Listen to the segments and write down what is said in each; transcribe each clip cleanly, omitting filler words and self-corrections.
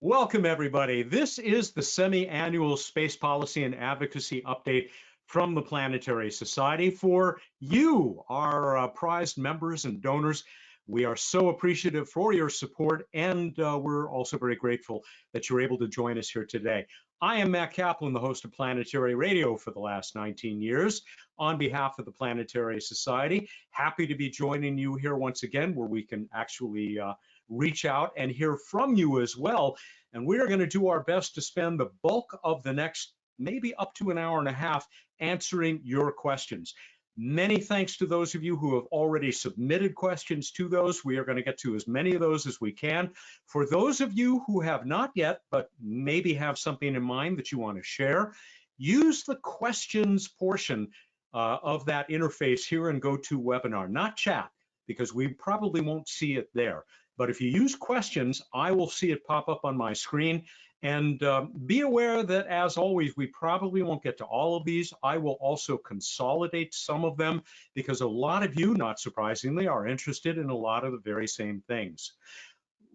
Welcome, everybody. This is the semi-annual Space Policy and Advocacy Update from the Planetary Society for you, our prized members and donors. We are so appreciative for your support, and we're also very grateful that you're able to join us here today. I am Matt Kaplan, the host of Planetary Radio for the last 19 years. On behalf of the Planetary Society, happy to be joining you here once again, where we can actually reach out and hear from you as well. And we're going to do our best to spend the bulk of the next maybe up to an hour and a half answering your questions. Many thanks to those of you who have already submitted questions to those. We are going to get to as many of those as we can. For those of you who have not yet, but maybe have something in mind that you want to share, use the questions portion of that interface here in GoToWebinar, not chat, because we probably won't see it there. But if you use questions, I will see it pop up on my screen. And be aware that, as always, we probably won't get to all of these. I will also consolidate some of them because a lot of you, not surprisingly, are interested in a lot of the very same things.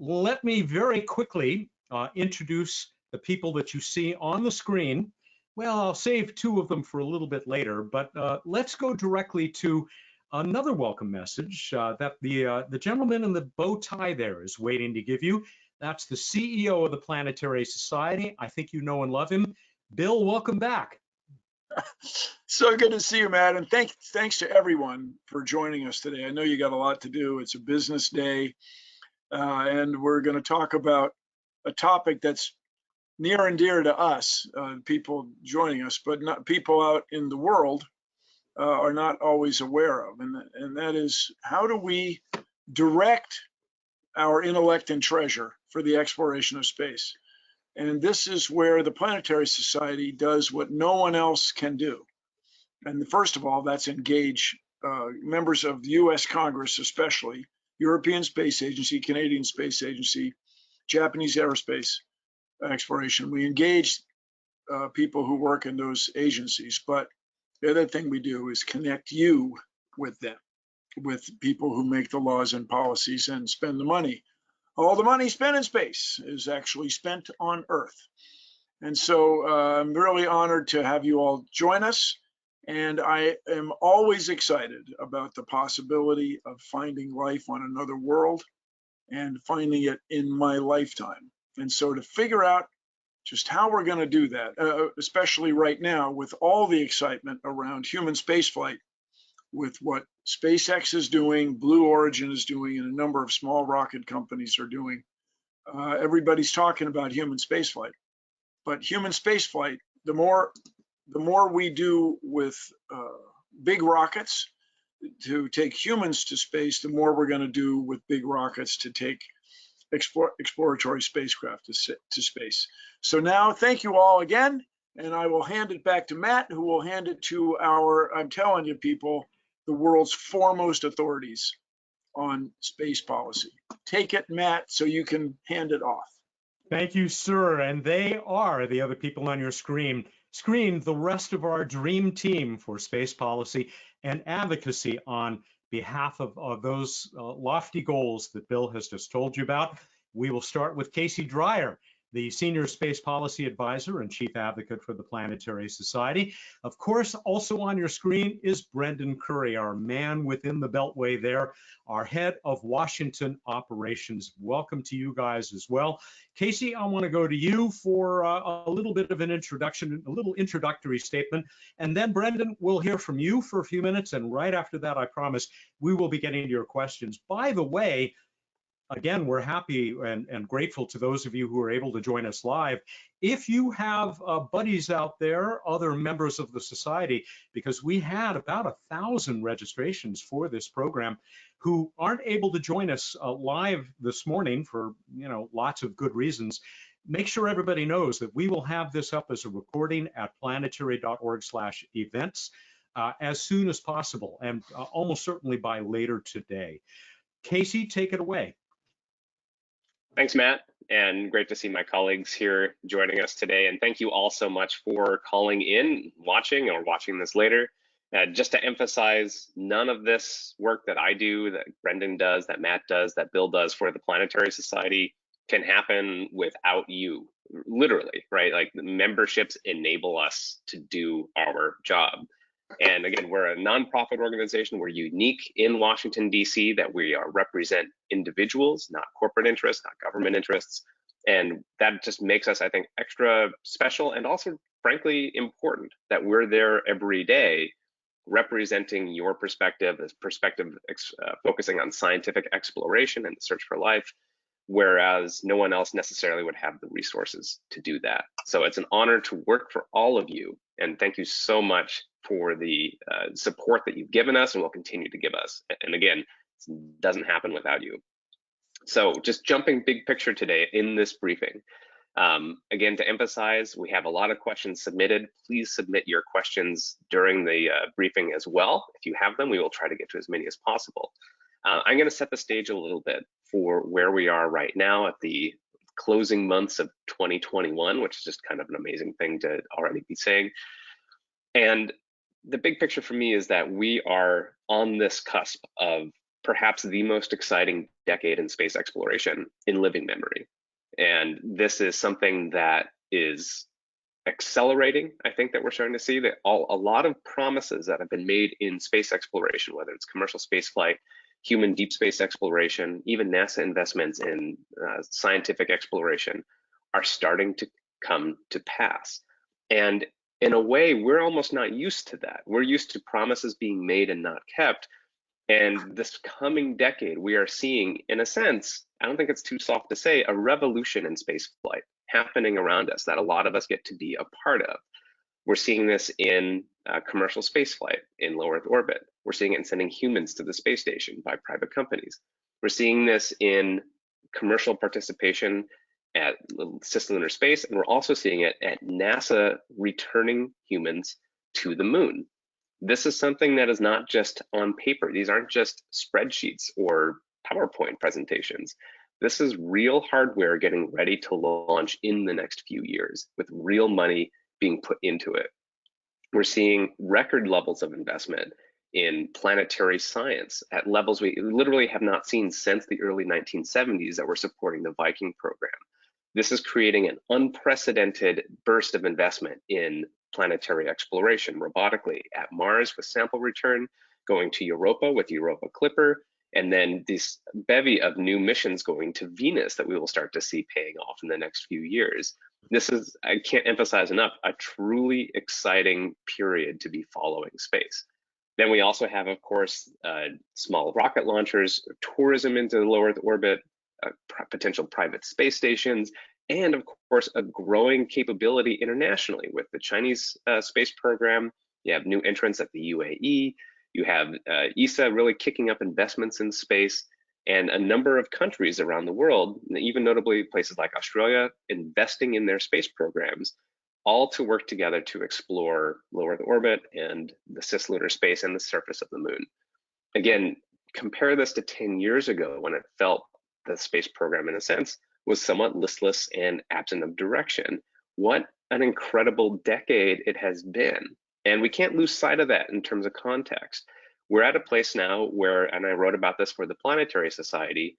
Let me very quickly introduce the people that you see on the screen. Well, I'll save two of them for a little bit later, but let's go directly to another welcome message that the gentleman in the bow tie there is waiting to give you. That's the CEO of the Planetary Society. I think you know and love him. Bill, welcome back. So good to see you, Matt, and thanks to everyone for joining us today. I know you got a lot to do. It's a business day, and we're going to talk about a topic that's near and dear to us, people joining us, but not people out in the world are not always aware of, and that is, how do we direct our intellect and treasure for the exploration of space? And this is where the Planetary Society does what no one else can do. And first of all, that's engage members of the US Congress, especially European Space Agency, Canadian Space Agency, Japanese aerospace exploration. We engage people who work in those agencies, but the other thing we do is connect you with them, with people who make the laws and policies and spend the money. All the money spent in space is actually spent on Earth. And so I'm really honored to have you all join us. And I am always excited about the possibility of finding life on another world and finding it in my lifetime. And so to figure out just how we're going to do that, especially right now with all the excitement around human spaceflight, with what SpaceX is doing, Blue Origin is doing, and a number of small rocket companies are doing. Everybody's talking about human spaceflight, but human spaceflight, the more we do with big rockets to take humans to space, the more we're going to do with big rockets to take exploratory spacecraft to space. So now, thank you all again, and I will hand it back to Matt, who will hand it to I'm telling you, people, the world's foremost authorities on space policy. Take it, Matt, so you can hand it off. Thank you, sir. And they are the other people on your screen, the rest of our dream team for space policy and advocacy on behalf of those lofty goals that Bill has just told you about. We will start with Casey Dreyer, the Senior Space Policy Advisor and Chief Advocate for the Planetary Society. Of course, also on your screen is Brendan Curry, our man within the Beltway there, our Head of Washington Operations. Welcome to you guys as well. Casey, I want to go to you for a little bit of an introduction, a little introductory statement, and then Brendan, we'll hear from you for a few minutes, and right after that, I promise, we will be getting to your questions. By the way, again, we're happy and grateful to those of you who are able to join us live. If you have buddies out there, other members of the society, because we had about 1,000 registrations for this program who aren't able to join us live this morning for lots of good reasons, make sure everybody knows that we will have this up as a recording at planetary.org/events as soon as possible, and almost certainly by later today. Casey, take it away. Thanks, Matt, and great to see my colleagues here joining us today. And thank you all so much for calling in, watching this later. Just to emphasize, none of this work that I do, that Brendan does, that Matt does, that Bill does for the Planetary Society can happen without you, literally, right? Like the memberships enable us to do our job. And again, we're a nonprofit organization. We're unique in Washington, D.C., that we represent individuals, not corporate interests, not government interests. And that just makes us, I think, extra special and also, frankly, important that we're there every day representing your perspective, this perspective focusing on scientific exploration and the search for life, whereas no one else necessarily would have the resources to do that. So it's an honor to work for all of you. And thank you so much for the support that you've given us and will continue to give us. And again, it doesn't happen without you. So just jumping big picture today in this briefing. Again, to emphasize, we have a lot of questions submitted. Please submit your questions during the briefing as well. If you have them, we will try to get to as many as possible. I'm going to set the stage a little bit for where we are right now at the closing months of 2021, which is just kind of an amazing thing to already be saying. And the big picture for me is that we are on this cusp of perhaps the most exciting decade in space exploration in living memory. And this is something that is accelerating. I think that we're starting to see that a lot of promises that have been made in space exploration, whether it's commercial spaceflight, human deep space exploration, even NASA investments in scientific exploration, are starting to come to pass. And in a way, we're almost not used to that. We're used to promises being made and not kept. And this coming decade, we are seeing, in a sense, I don't think it's too soft to say, a revolution in spaceflight happening around us that a lot of us get to be a part of. We're seeing this in commercial spaceflight in low Earth orbit. We're seeing it in sending humans to the space station by private companies. We're seeing this in commercial participation at cislunar space, and we're also seeing it at NASA returning humans to the moon. This is something that is not just on paper. These aren't just spreadsheets or PowerPoint presentations. This is real hardware getting ready to launch in the next few years with real money being put into it. We're seeing record levels of investment in planetary science at levels we literally have not seen since the early 1970s that were supporting the Viking program. This is creating an unprecedented burst of investment in planetary exploration robotically at Mars with sample return, going to Europa with Europa Clipper, and then this bevy of new missions going to Venus that we will start to see paying off in the next few years. This is, I can't emphasize enough, a truly exciting period to be following space. Then we also have, of course, small rocket launchers, tourism into low Earth orbit, potential private space stations, and of course, a growing capability internationally with the Chinese space program. You have new entrants at the UAE. You have ESA really kicking up investments in space, and a number of countries around the world, even notably places like Australia, investing in their space programs, all to work together to explore low Earth orbit and the cislunar space and the surface of the moon. Again, compare this to 10 years ago when it felt the space program, in a sense, was somewhat listless and absent of direction. What an incredible decade it has been. And we can't lose sight of that in terms of context. We're at a place now where, and I wrote about this for the Planetary Society,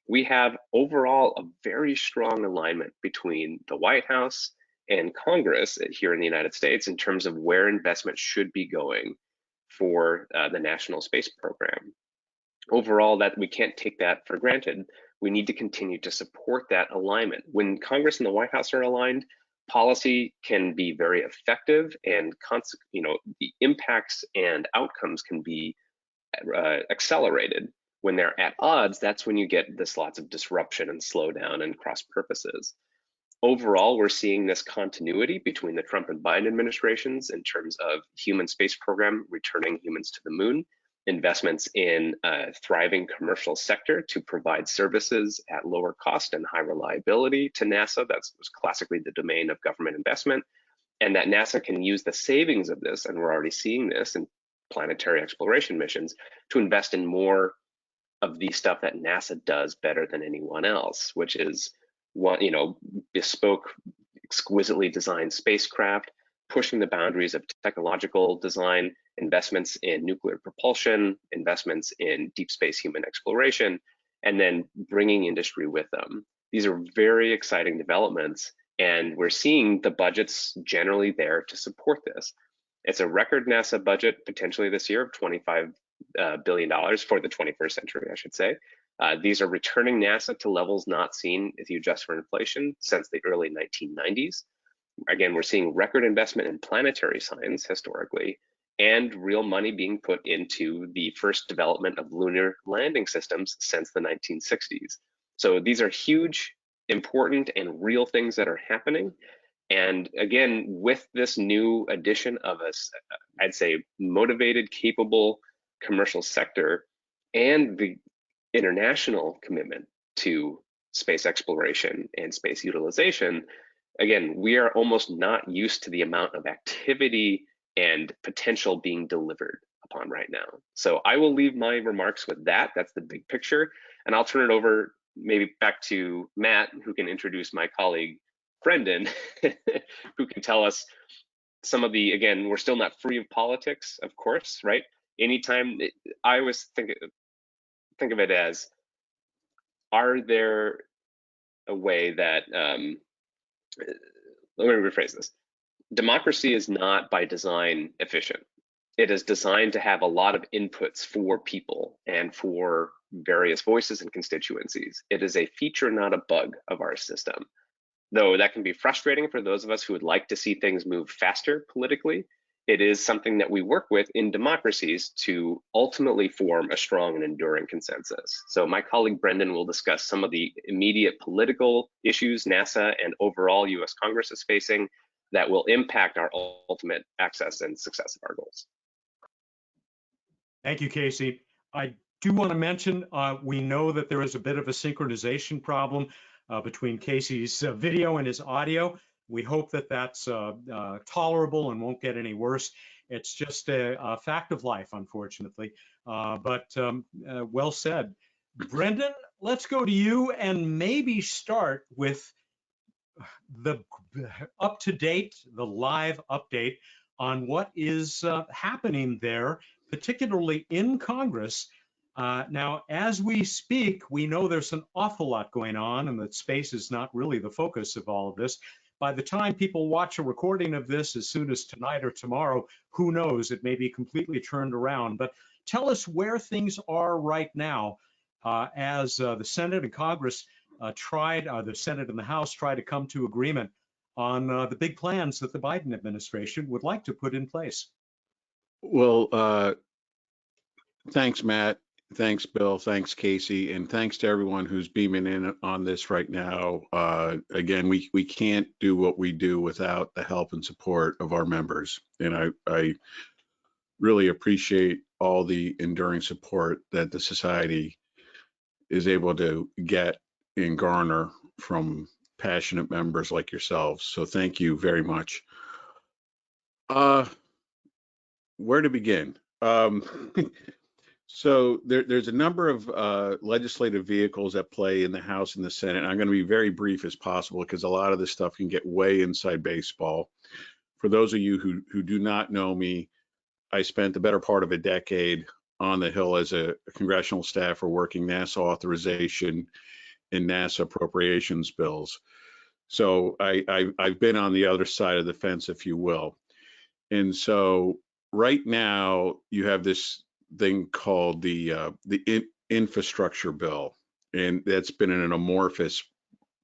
we have overall a very strong alignment between the White House and Congress here in the United States in terms of where investment should be going for the National Space Program. Overall, that we can't take that for granted. We need to continue to support that alignment. When Congress and the White House are aligned, policy can be very effective, and the impacts and outcomes can be accelerated. When they're at odds, that's when you get this lots of disruption and slowdown and cross purposes. Overall, we're seeing this continuity between the Trump and Biden administrations in terms of human space program returning humans to the moon, investments in a thriving commercial sector to provide services at lower cost and high reliability to NASA. That was classically the domain of government investment, and that NASA can use the savings of this, and we're already seeing this in planetary exploration missions, to invest in more of the stuff that NASA does better than anyone else, which is bespoke, exquisitely designed spacecraft, pushing the boundaries of technological design, investments in nuclear propulsion, investments in deep space human exploration, and then bringing industry with them. These are very exciting developments, and we're seeing the budgets generally there to support this. It's a record NASA budget potentially this year of $25 billion for the 21st century, I should say. These are returning NASA to levels not seen, if you adjust for inflation, since the early 1990s. Again, we're seeing record investment in planetary science historically, and real money being put into the first development of lunar landing systems since the 1960s. So these are huge, important, and real things that are happening. And again, with this new addition of I'd say, motivated, capable commercial sector and the international commitment to space exploration and space utilization, again, we are almost not used to the amount of activity and potential being delivered upon right now. So I will leave my remarks with that. That's the big picture. And I'll turn it over maybe back to Matt, who can introduce my colleague, Brendan, who can tell us some of the, again, we're still not free of politics, of course, right? Anytime, I always think of it as, are there a way that, let me rephrase this. Democracy is not by design efficient. It is designed to have a lot of inputs for people and for various voices and constituencies. It is a feature, not a bug of our system. Though that can be frustrating for those of us who would like to see things move faster politically, it is something that we work with in democracies to ultimately form a strong and enduring consensus. So my colleague Brendan will discuss some of the immediate political issues NASA and overall US Congress is facing that will impact our ultimate access and success of our goals. Thank you, Casey. I do want to mention, we know that there is a bit of a synchronization problem between Casey's video and his audio. We hope that that's tolerable and won't get any worse. It's just a fact of life, unfortunately. But well said. Brendan, let's go to you and maybe start with the up-to-date, the live update on what is happening there, particularly in Congress. Now, as we speak, we know there's an awful lot going on and that space is not really the focus of all of this. By the time people watch a recording of this, as soon as tonight or tomorrow, who knows, it may be completely turned around. But tell us where things are right now as the Senate and Congress the Senate and the House try to come to agreement on the big plans that the Biden administration would like to put in place. Well, thanks, Matt. Thanks, Bill. Thanks, Casey. And thanks to everyone who's beaming in on this right now. Again, we can't do what we do without the help and support of our members. And I really appreciate all the enduring support that the Society is able to get and garner from passionate members like yourselves. So thank you very much. Where to begin? So there's a number of legislative vehicles at play in the House and the Senate. I'm going to be very brief as possible because a lot of this stuff can get way inside baseball. For those of you who do not know me, I spent the better part of a decade on the Hill as a congressional staffer working NASA authorization and NASA appropriations bills. So I've been on the other side of the fence, if you will. And so right now you have this thing called the infrastructure bill, and that's been an amorphous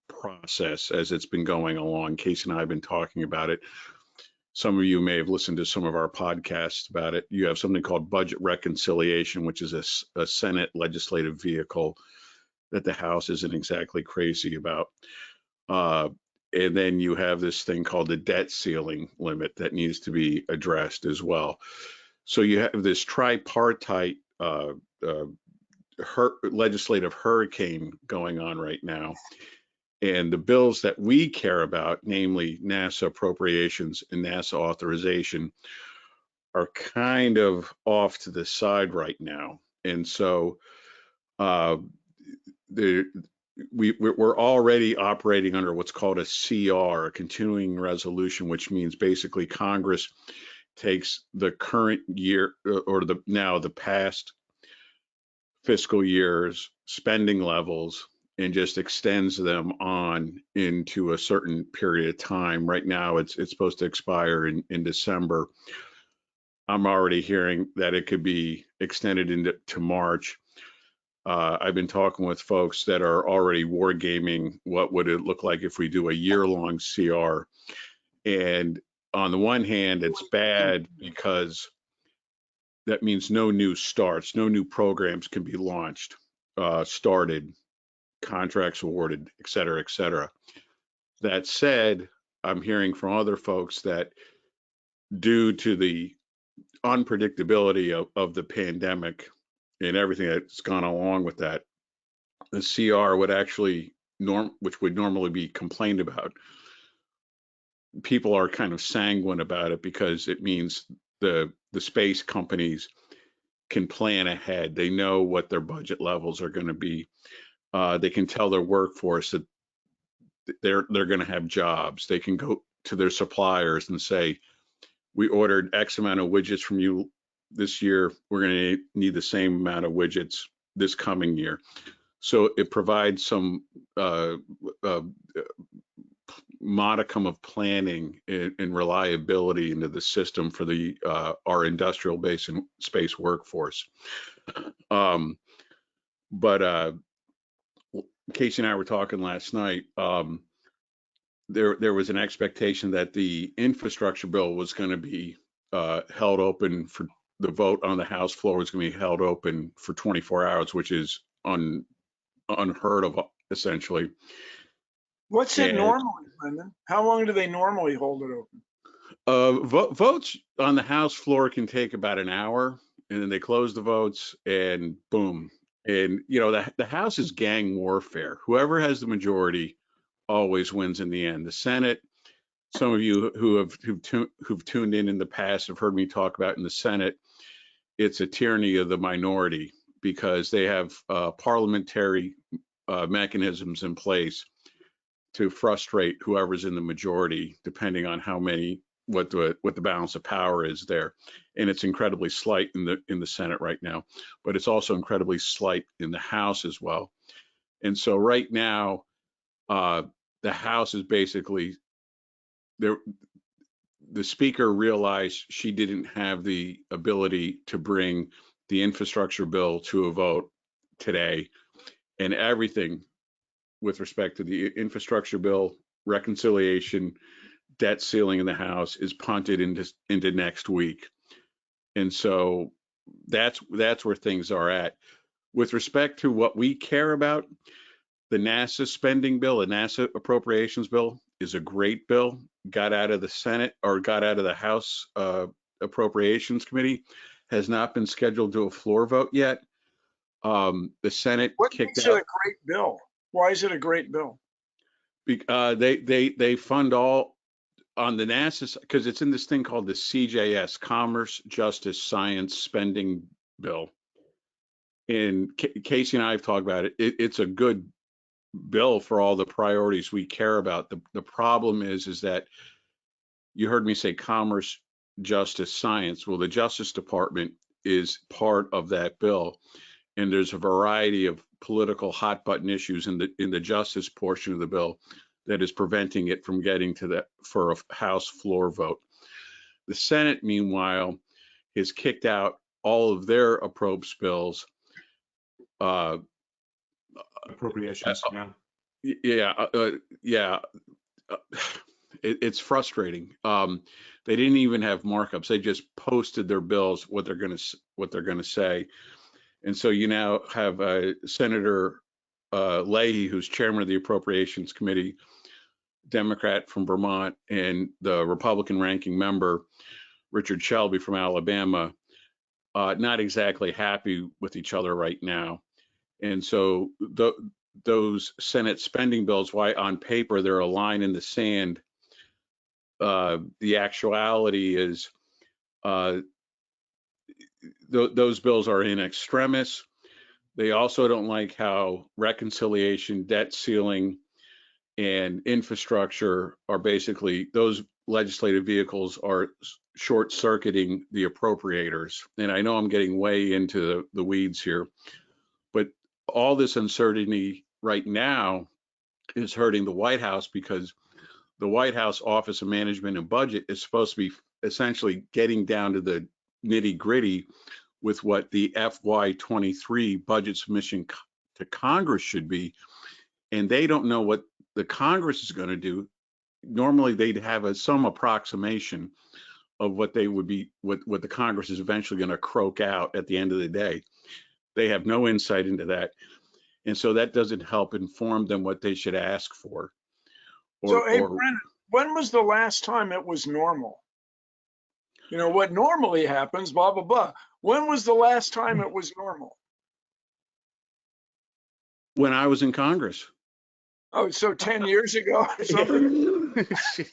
process as it's been going along. Casey and I have been talking about it. Some of you may have listened to some of our podcasts about it. You have something called budget reconciliation, which is a Senate legislative vehicle that the House isn't exactly crazy about. And then you have this thing called the debt ceiling limit that needs to be addressed as well. So you have this tripartite legislative hurricane going on right now. And the bills that we care about, namely NASA appropriations and NASA authorization, are kind of off to the side right now. And so we're already operating under what's called a CR, a continuing resolution, which means basically Congress takes the current year or the past fiscal year's spending levels and just extends them on into a certain period of time. Right now, it's supposed to expire in December. I'm already hearing that it could be extended into March. I've been talking with folks that are already wargaming what would it look like if we do a year-long CR. And on the one hand, it's bad because that means no new starts, no new programs can be launched, started, contracts awarded, et cetera, et cetera. That said, I'm hearing from other folks that due to the unpredictability of the pandemic and everything that's gone along with that, the CR would actually which would normally be complained about. People are kind of sanguine about it because it means the space companies can plan ahead. They know what their budget levels are going to be. They can tell their workforce that they're going to have jobs. They can go to their suppliers and say, we ordered X amount of widgets from you this year. We're going to need the same amount of widgets this coming year. So it provides some modicum of planning and reliability into the system for the our industrial base and space workforce. But Casey and I were talking last night. There was an expectation that the infrastructure bill was going to be held open for the vote on the House floor was going to be held open for 24 hours, which is unheard of, essentially. What's it normally, Brendan? How long do they normally hold it open? Votes on the House floor can take about an hour, and then they close the votes, and boom. And you know the House is gang warfare. Whoever has the majority always wins in the end. The Senate, some of you who've tuned in the past have heard me talk about in the Senate, it's a tyranny of the minority because they have parliamentary mechanisms in place to frustrate whoever's in the majority, depending on how many, what the balance of power is there. And it's incredibly slight in the Senate right now, but it's also incredibly slight in the House as well. And so right now, the House is basically there. The Speaker realized she didn't have the ability to bring the infrastructure bill to a vote today, and everything with respect to the infrastructure bill, reconciliation, debt ceiling in the House is punted into next week. And so that's where things are at. With respect to what we care about, the NASA spending bill, the NASA appropriations bill is a great bill. Got out of the Senate or got out of the House Appropriations Committee, has not been scheduled to a floor vote yet. The Senate kicked out. What makes it a great bill? Why is it a great bill? They fund all on the NASA because it's in this thing called the CJS, Commerce, Justice, Science Spending Bill. And Casey and I have talked about it. It's a good bill for all the priorities we care about. The problem is that you heard me say commerce, justice, science. Well, the Justice Department is part of that bill, and there's a variety of political hot button issues in the justice portion of the bill that is preventing it from getting to for a House floor vote. The Senate, meanwhile, has kicked out all of their appropriations bills. Appropriations, it's frustrating. They didn't even have markups. They just posted their bills, what they're going to say. And so you now have Senator Leahy, who's chairman of the Appropriations Committee, Democrat from Vermont, and the Republican ranking member, Richard Shelby from Alabama, not exactly happy with each other right now. And so those Senate spending bills, why on paper they're a line in the sand, the actuality is those bills are in extremis. They also don't like how reconciliation, debt ceiling, and infrastructure are basically, those legislative vehicles are short-circuiting the appropriators. And I know I'm getting way into the weeds here, but all this uncertainty right now is hurting the White House, because the White House Office of Management and Budget is supposed to be essentially getting down to the nitty gritty with what the FY23 budget submission to Congress should be. And they don't know what the Congress is going to do. Normally they'd have some approximation of what they would be, what the Congress is eventually going to croak out at the end of the day. They have no insight into that. And so that doesn't help inform them what they should ask for. So, hey, Brennan, when was the last time it was normal? You know, what normally happens, blah, blah, blah. When was the last time it was normal? When I was in Congress. Oh, so 10 years ago or something?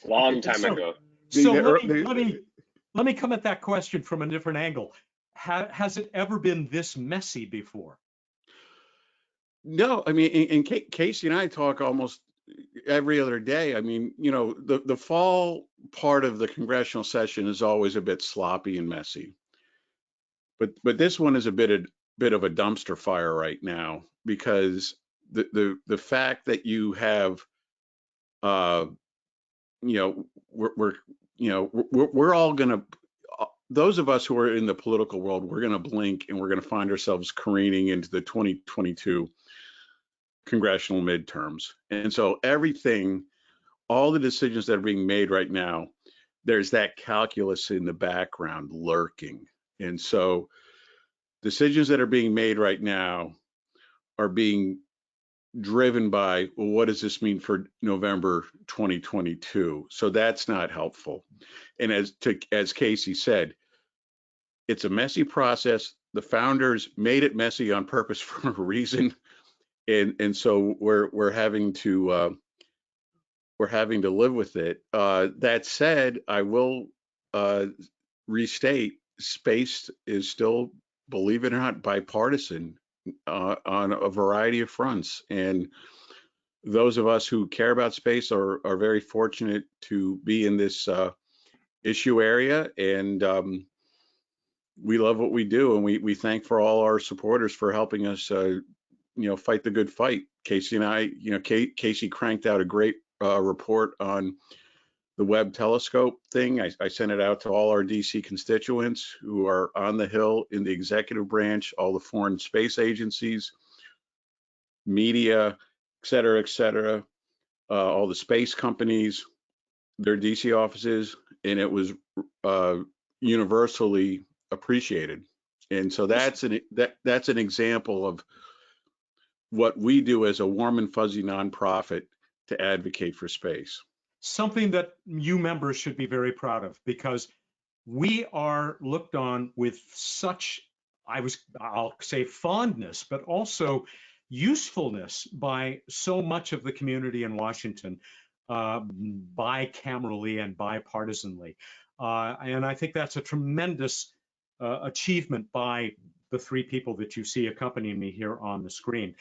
Long time ago. So let me come at that question from a different angle. Has it ever been this messy before? No, I mean, and Casey and I talk almost every other day. I mean, you know, the fall part of the congressional session is always a bit sloppy and messy, but this one is a bit of a dumpster fire right now, because the fact that you have, you know, we're all gonna, those of us who are in the political world, we're gonna blink and we're gonna find ourselves careening into the 2022 congressional midterms. And so everything, all the decisions that are being made right now, there's that calculus in the background lurking. And so decisions that are being made right now are being driven by, well, what does this mean for November 2022? So that's not helpful. And as Casey said, it's a messy process. The founders made it messy on purpose for a reason. And so we're having to live with it. That said, I will restate, space is still, believe it or not, bipartisan on a variety of fronts. And those of us who care about space are very fortunate to be in this issue area. And we love what we do. And we thank for all our supporters for helping us fight the good fight. Casey and I, Casey cranked out a great report on the Webb telescope thing. I sent it out to all our DC constituents who are on the Hill in the executive branch, all the foreign space agencies, media, et cetera, all the space companies, their DC offices, and it was universally appreciated. And so that's an example of what we do as a warm and fuzzy nonprofit to advocate for space. Something that you members should be very proud of, because we are looked on with such, I'll say fondness, but also usefulness by so much of the community in Washington, bicamerally and bipartisanly. And I think that's a tremendous achievement by the three people that you see accompanying me here on the screen.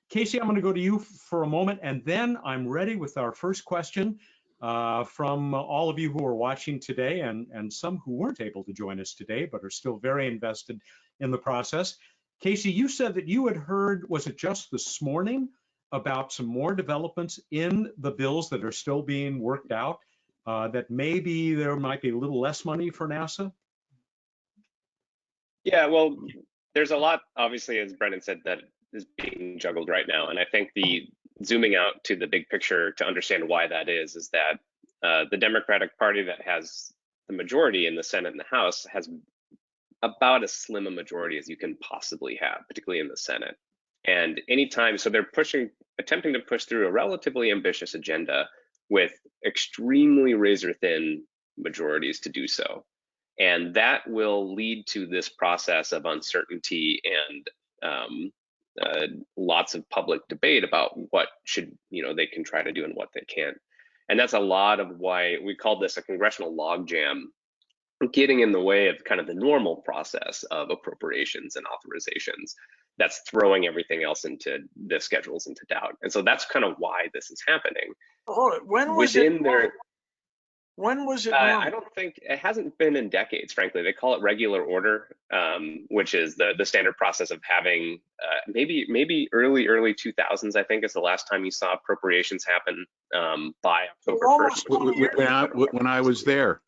Casey, I'm going to go to you for a moment, and then I'm ready with our first question from all of you who are watching today, and some who weren't able to join us today, but are still very invested in the process. Casey, you said that you had heard, was it just this morning, about some more developments in the bills that are still being worked out, that maybe there might be a little less money for NASA? Yeah, well, there's a lot, obviously, as Brennan said, that is being juggled right now. And I think the zooming out to the big picture to understand why that is that the Democratic Party that has the majority in the Senate and the House has about as slim a majority as you can possibly have, particularly in the Senate. And anytime, so they're attempting to push through a relatively ambitious agenda with extremely razor-thin majorities to do so. And that will lead to this process of uncertainty and lots of public debate about what should, they can try to do and what they can't. And that's a lot of why we call this a congressional logjam, getting in the way of kind of the normal process of appropriations and authorizations. That's throwing everything else into the schedules into doubt. And so that's kind of why this is happening. Hold it. When was it? When was it I normal? don't think it hasn't been in decades, frankly. They call it regular order, which is the standard process of having maybe early 2000s. I think is the last time you saw appropriations happen by October 1st. Almost 20 years ago. When I was there.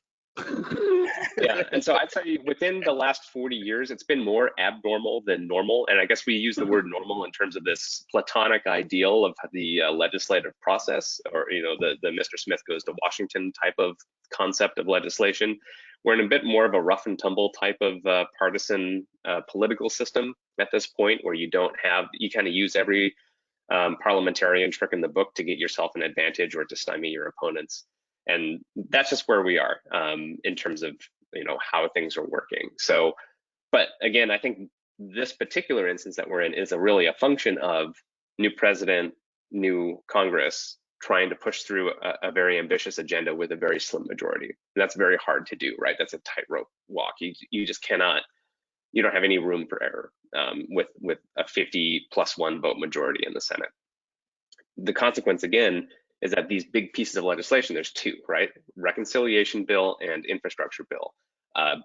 Yeah, and so I'd say within the last 40 years, it's been more abnormal than normal. And I guess we use the word normal in terms of this platonic ideal of the legislative process, or the Mr. Smith goes to Washington type of concept of legislation. We're in a bit more of a rough and tumble type of partisan political system at this point, where you kind of use every parliamentarian trick in the book to get yourself an advantage or to stymie your opponents. And that's just where we are in terms of how things are working. So, but again, I think this particular instance that we're in is really a function of new president, new Congress trying to push through a very ambitious agenda with a very slim majority. And that's very hard to do, right? That's a tightrope walk. You just cannot. You don't have any room for error with a 50+1 vote majority in the Senate. The consequence, again, is that these big pieces of legislation, there's two, right? Reconciliation bill and infrastructure bill.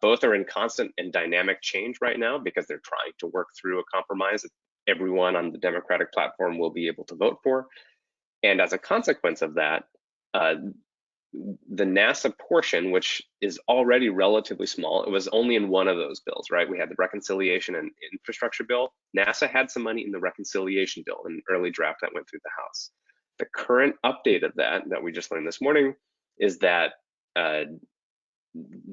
Both are in constant and dynamic change right now because they're trying to work through a compromise that everyone on the Democratic platform will be able to vote for. And as a consequence of that, the NASA portion, which is already relatively small, it was only in one of those bills, right? We had the reconciliation and infrastructure bill. NASA had some money in the reconciliation bill, an early draft that went through the House. The current update of that we just learned this morning is that the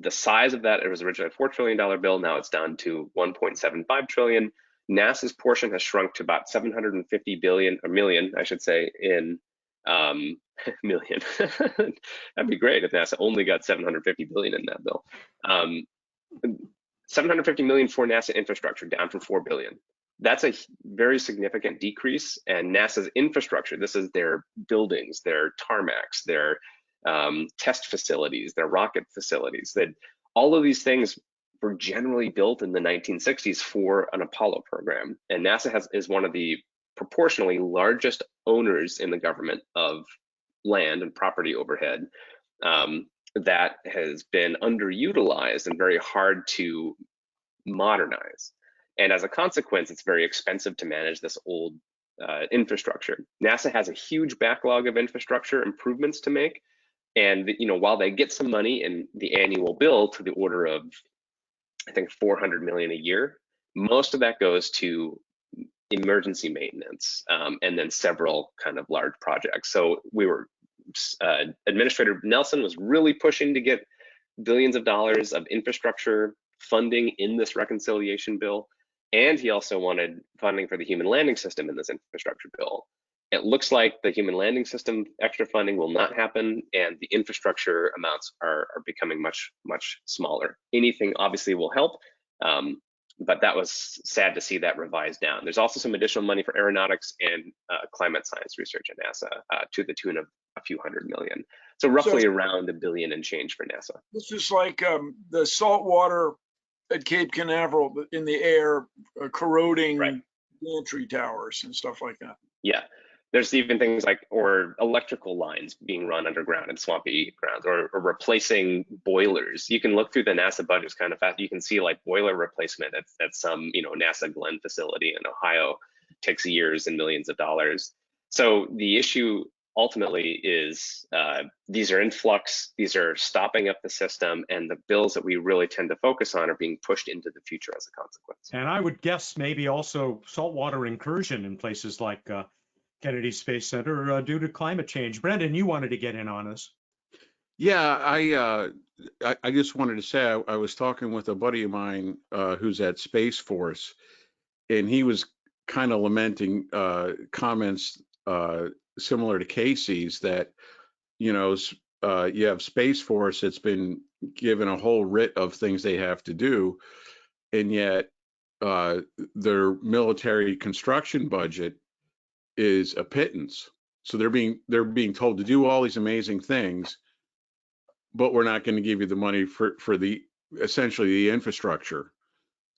size of that, it was originally a $4 trillion bill. Now it's down to $1.75 trillion. NASA's portion has shrunk to about 750 billion, or million, I should say, in million. That'd be great if NASA only got 750 billion in that bill. 750 million for NASA infrastructure, down from 4 billion. That's a very significant decrease. And NASA's infrastructure, this is their buildings, their tarmacs, their test facilities, their rocket facilities, that all of these things were generally built in the 1960s for an Apollo program. And NASA is one of the proportionally largest owners in the government of land and property overhead that has been underutilized and very hard to modernize. And as a consequence, it's very expensive to manage this old infrastructure. NASA has a huge backlog of infrastructure improvements to make. And while they get some money in the annual bill to the order of, I think, 400 million a year, most of that goes to emergency maintenance and then several kind of large projects. So Administrator Nelson was really pushing to get billions of dollars of infrastructure funding in this reconciliation bill. And he also wanted funding for the human landing system in this infrastructure bill. It looks like the human landing system extra funding will not happen, and the infrastructure amounts are becoming much, much smaller. Anything obviously will help, but that was sad to see that revised down. There's also some additional money for aeronautics and climate science research at NASA to the tune of a few hundred million. So roughly around $1 billion and change for NASA. This is like the salt water at Cape Canaveral in the air corroding gantry towers and stuff like that. Yeah. There's even things like, or electrical lines being run underground in swampy grounds, or replacing boilers. You can look through the NASA budgets kind of fast. You can see like boiler replacement at some, NASA Glenn facility in Ohio takes years and millions of dollars. So the issue ultimately is these are in flux, these are stopping up the system, and the bills that we really tend to focus on are being pushed into the future as a consequence. And I would guess maybe also saltwater incursion in places like Kennedy Space Center due to climate change. Brendan, you wanted to get in on this. Yeah, I just wanted to say I was talking with a buddy of mine who's at Space Force, and he was kind of lamenting comments similar to Casey's that, you have Space Force that's been given a whole writ of things they have to do, and yet their military construction budget is a pittance. So they're being told to do all these amazing things, but we're not going to give you the money for the essentially the infrastructure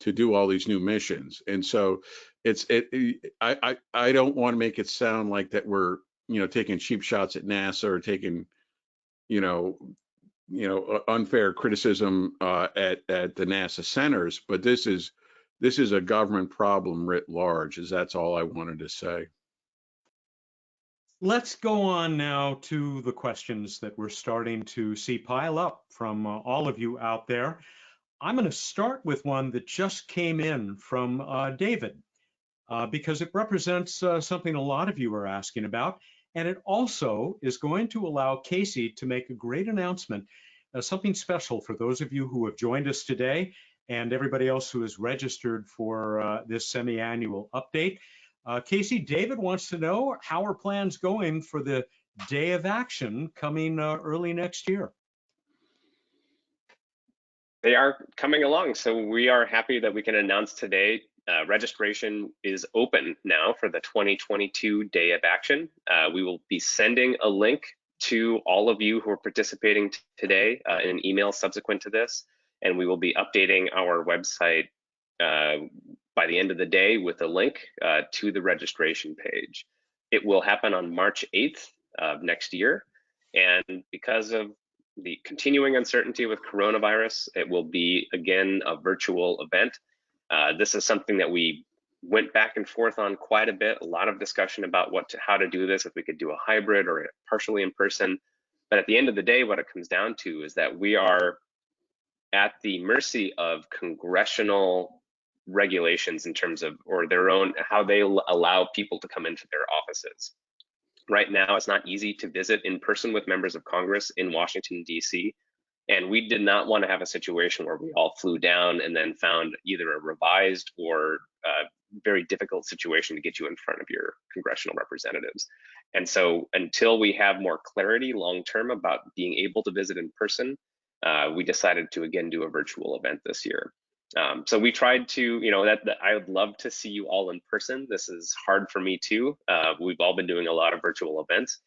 to do all these new missions. And so I don't want to make it sound like that we're taking cheap shots at NASA or taking unfair criticism at the NASA centers, but this is a government problem writ large. That's all I wanted to say. Let's go on now to the questions that we're starting to see pile up from all of you out there. I'm going to start with one that just came in from David, because it represents something a lot of you are asking about. And it also is going to allow Casey to make a great announcement, something special for those of you who have joined us today and everybody else who is registered for this semi-annual update. Casey, David wants to know, how are plans going for the Day of Action coming early next year? They are coming along. So we are happy that we can announce today registration is open now for the 2022 Day of Action. We will be sending a link to all of you who are participating today in an email subsequent to this, and we will be updating our website by the end of the day with a link to the registration page. It will happen on March 8th of next year, and because of the continuing uncertainty with coronavirus, it will be again a virtual event. This is something that we went back and forth on quite a bit, a lot of discussion about how to do this, if we could do a hybrid or partially in person. But at the end of the day, what it comes down to is that we are at the mercy of congressional regulations in terms of, or their own, how they allow people to come into their offices. Right now, it's not easy to visit in person with members of Congress in Washington, D.C. And we did not want to have a situation where we all flew down and then found either a revised or very difficult situation to get you in front of your congressional representatives. And so until we have more clarity long-term about being able to visit in person, we decided to again do a virtual event this year. So we tried to, I would love to see you all in person. This is hard for me too. We've all been doing a lot of virtual events,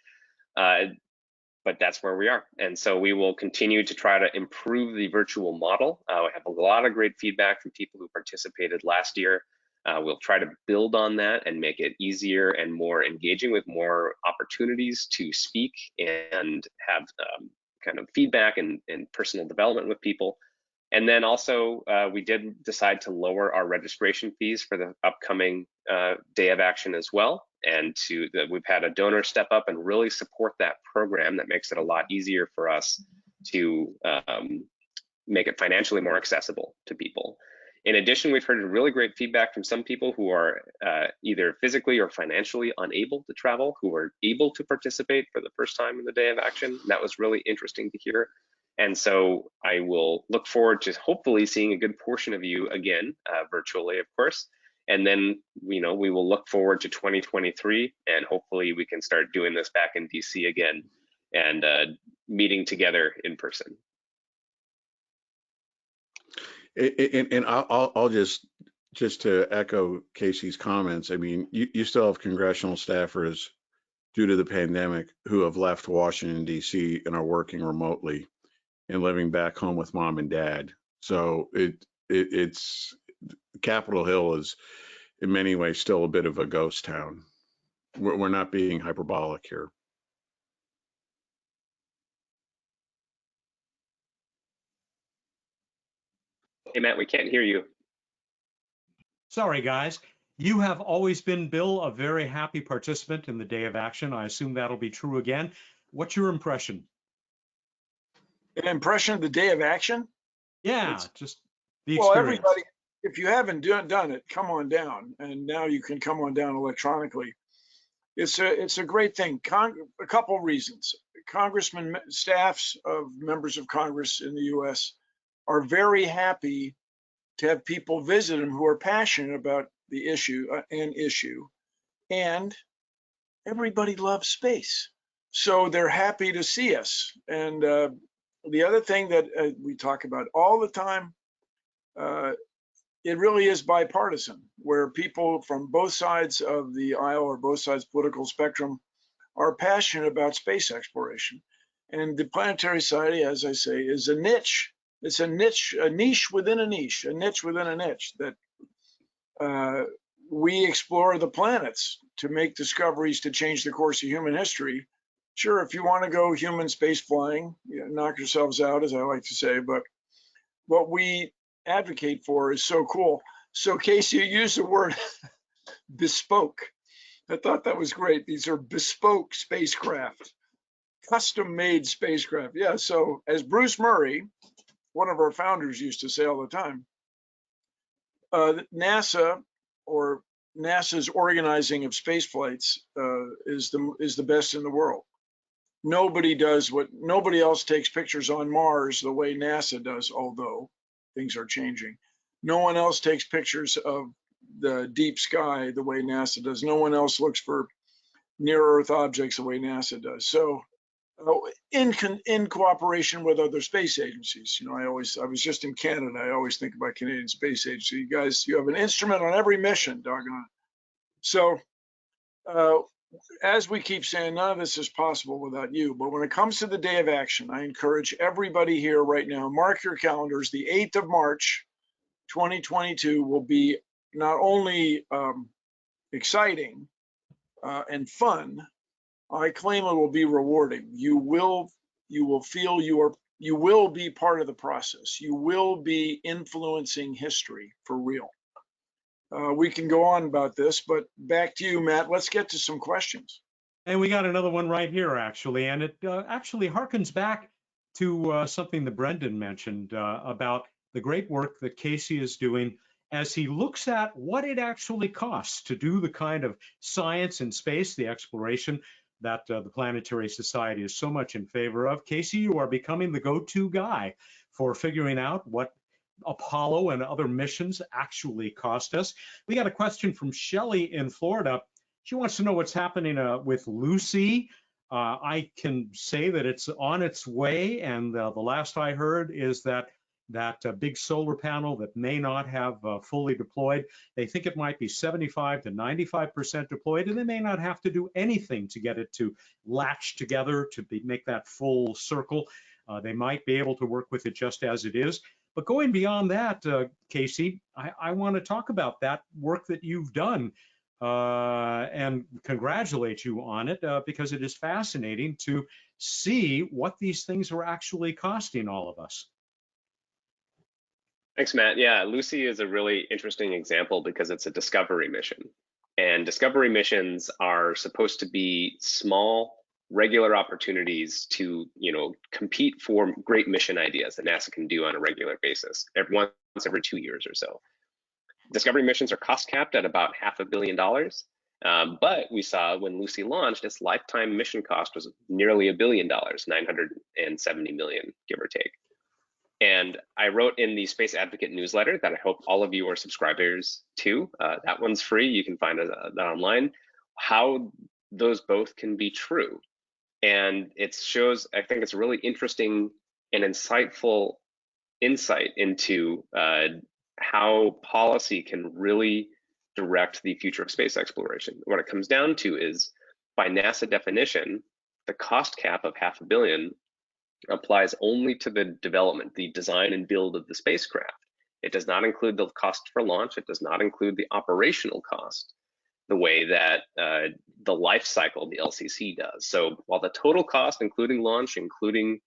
but that's where we are. And so we will continue to try to improve the virtual model. We have a lot of great feedback from people who participated last year. We'll try to build on that and make it easier and more engaging with more opportunities to speak and have kind of feedback and personal development with people. And then also, we did decide to lower our registration fees for the upcoming Day of Action as well. And we've had a donor step up and really support that program. That makes it a lot easier for us to make it financially more accessible to people. In addition, we've heard really great feedback from some people who are either physically or financially unable to travel, who are able to participate for the first time in the Day of Action. That was really interesting to hear. And so I will look forward to hopefully seeing a good portion of you again, virtually, of course. And then, we will look forward to 2023, and hopefully we can start doing this back in DC again and meeting together in person. And I'll just to echo Casey's comments. I mean, you still have congressional staffers due to the pandemic who have left Washington, D.C. and are working remotely and living back home with mom and dad. So it's Capitol Hill is in many ways still a bit of a ghost town. We're not being hyperbolic here. Hey, Matt, we can't hear you. Sorry, guys. You have always been, Bill, a very happy participant in the Day of Action. I assume that'll be true again. What's your impression? An impression of the Day of Action? Yeah, just the experience. Well, everybody, if you haven't done it, come on down. And now you can come on down electronically. It's a great thing. A couple reasons. Congressmen, staffs of members of Congress in the U.S. are very happy to have people visit them who are passionate about the issue, and everybody loves space. So they're happy to see us. And the other thing that we talk about all the time, it really is bipartisan, where people from both sides of the aisle or both sides political spectrum are passionate about space exploration. And the Planetary Society, as I say, is a niche. It's a niche within a niche, a niche within a niche, that we explore the planets to make discoveries to change the course of human history. Sure, if you want to go human space flying, knock yourselves out, as I like to say, but what we advocate for is so cool. So Casey, you used the word bespoke. I thought that was great. These are bespoke spacecraft, custom-made spacecraft. Yeah, so as Bruce Murray, one of our founders, used to say all the time, NASA, or NASA's organizing of space flights, is the best in the world. Nobody else takes pictures on Mars the way NASA does, although things are changing. No one else takes pictures of the deep sky the way NASA does. No one else looks for near Earth objects the way NASA does. So in cooperation with other space agencies, I was just in Canada. I always think about Canadian Space Agency. You guys, you have an instrument on every mission, doggone it. So as we keep saying, none of this is possible without you. But when it comes to the day of action, I encourage everybody here right now, mark your calendars. The 8th of March, 2022 will be not only exciting and fun, I claim it will be rewarding. You will feel you will be part of the process. You will be influencing history for real. We can go on about this, but back to you, Matt. Let's get to some questions. And we got another one right here, actually, and it actually harkens back to something that Brendan mentioned about the great work that Casey is doing as he looks at what it actually costs to do the kind of science in space, the exploration that the Planetary Society is so much in favor of. Casey, you are becoming the go-to guy for figuring out what Apollo and other missions actually cost us. We got a question from Shelley in Florida. She wants to know what's happening with Lucy. I can say that it's on its way, and the last I heard is that big solar panel that may not have fully deployed, they think it might be 75 to 95% deployed, and they may not have to do anything to get it to latch together to make that full circle. They might be able to work with it just as it is. But going beyond that, Casey, I want to talk about that work that you've done and congratulate you on it because it is fascinating to see what these things are actually costing all of us. Thanks, Matt. Yeah, Lucy is a really interesting example because it's a discovery mission. And discovery missions are supposed to be small, regular opportunities to, compete for great mission ideas that NASA can do on a regular basis, once every 2 years or so. Discovery missions are cost capped at about $500 million. But we saw when Lucy launched, its lifetime mission cost was nearly $1 billion, 970 million, give or take. And I wrote in the Space Advocate newsletter that I hope all of you are subscribers to. That one's free. You can find that online, how those both can be true. And it shows, I think it's a really interesting and insightful insight into how policy can really direct the future of space exploration. What it comes down to is, by NASA definition, the cost cap of $500 million applies only to the development, the design and build of the spacecraft. It does not include the cost for launch. It does not include the operational cost, the way that the life cycle, the LCC, does. So while the total cost, including launch, including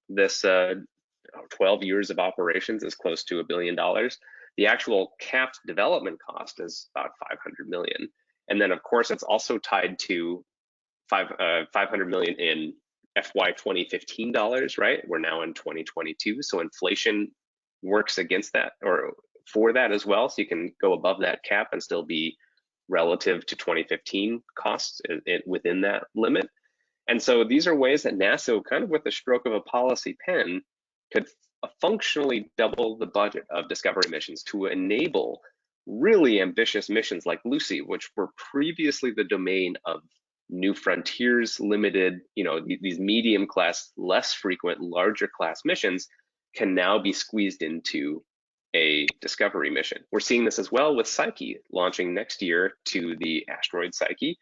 this 12 years of operations, is close to $1 billion, the actual capped development cost is about $500 million. And then, of course, it's also tied to $500 million in FY 2015 dollars, right? We're now in 2022, so inflation works against that or for that as well. So you can go above that cap and still be relative to 2015 costs within that limit. And so these are ways that NASA, kind of with the stroke of a policy pen, could functionally double the budget of discovery missions to enable really ambitious missions like Lucy, which were previously the domain of New Frontiers Limited, these medium class, less frequent, larger class missions can now be squeezed into a discovery mission. We're seeing this as well with Psyche launching next year to the asteroid Psyche.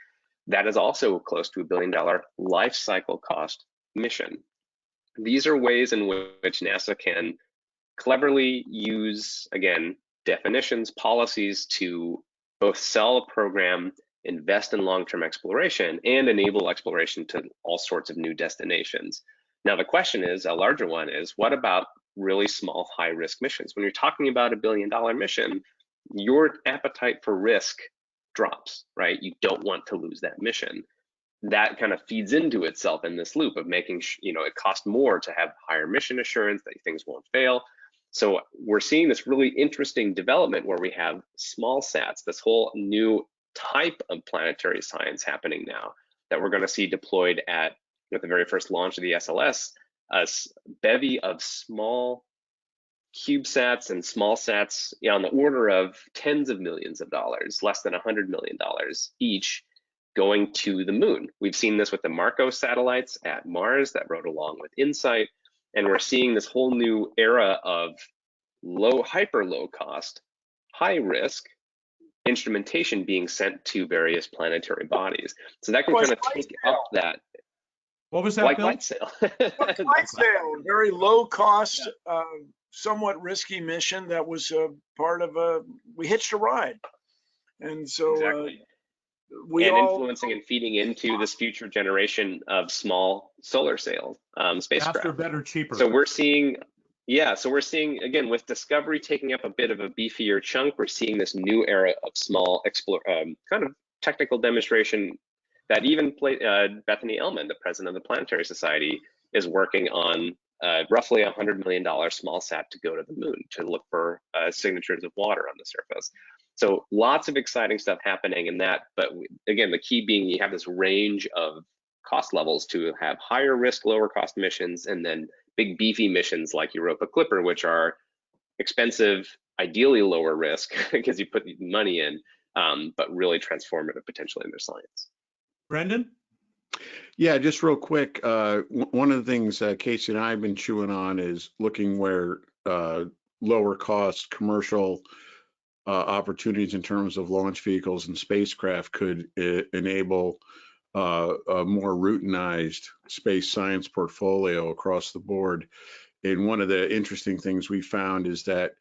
That is also close to $1 billion life cycle cost mission. These are ways in which NASA can cleverly use, again, definitions, policies to both sell a program, invest in long-term exploration, and enable exploration to all sorts of new destinations. Now, the question is, a larger one is, what about really small, high-risk missions? When you're talking about $1 billion mission, your appetite for risk drops, right? You don't want to lose that mission. That kind of feeds into itself in this loop of making, it costs more to have higher mission assurance that things won't fail. So we're seeing this really interesting development where we have small sats, this whole new type of planetary science happening now that we're going to see deployed at the very first launch of the SLS, a bevy of small CubeSats and small sats on the order of tens of millions of dollars, less than $100 million each, going to the moon. We've seen this with the Marco satellites at Mars that rode along with InSight, and we're seeing this whole new era of hyper low cost, high risk instrumentation being sent to various planetary bodies. So that can kind of take up that. What was that, like Bill? light sail. Light sail, very low cost, somewhat risky mission that was part of we hitched a ride. And so Exactly. we and all influencing and feeding into this future generation of small solar sail spacecraft. Faster, better, cheaper. So we're seeing, again, with Discovery taking up a bit of a beefier chunk, we're seeing this new era of small kind of technical demonstration that even Bethany Ehlmann, the president of the Planetary Society, is working on roughly $100 million small sat to go to the moon to look for signatures of water on the surface. So lots of exciting stuff happening in that. But again, the key being you have this range of cost levels to have higher risk, lower cost missions, and then big beefy missions like Europa Clipper, which are expensive, ideally lower risk because you put money in, but really transformative potentially in their science. Brendan? Yeah, just real quick. One of the things Casey and I have been chewing on is looking where lower cost commercial opportunities in terms of launch vehicles and spacecraft could enable a more routinized space science portfolio across the board. And one of the interesting things we found is that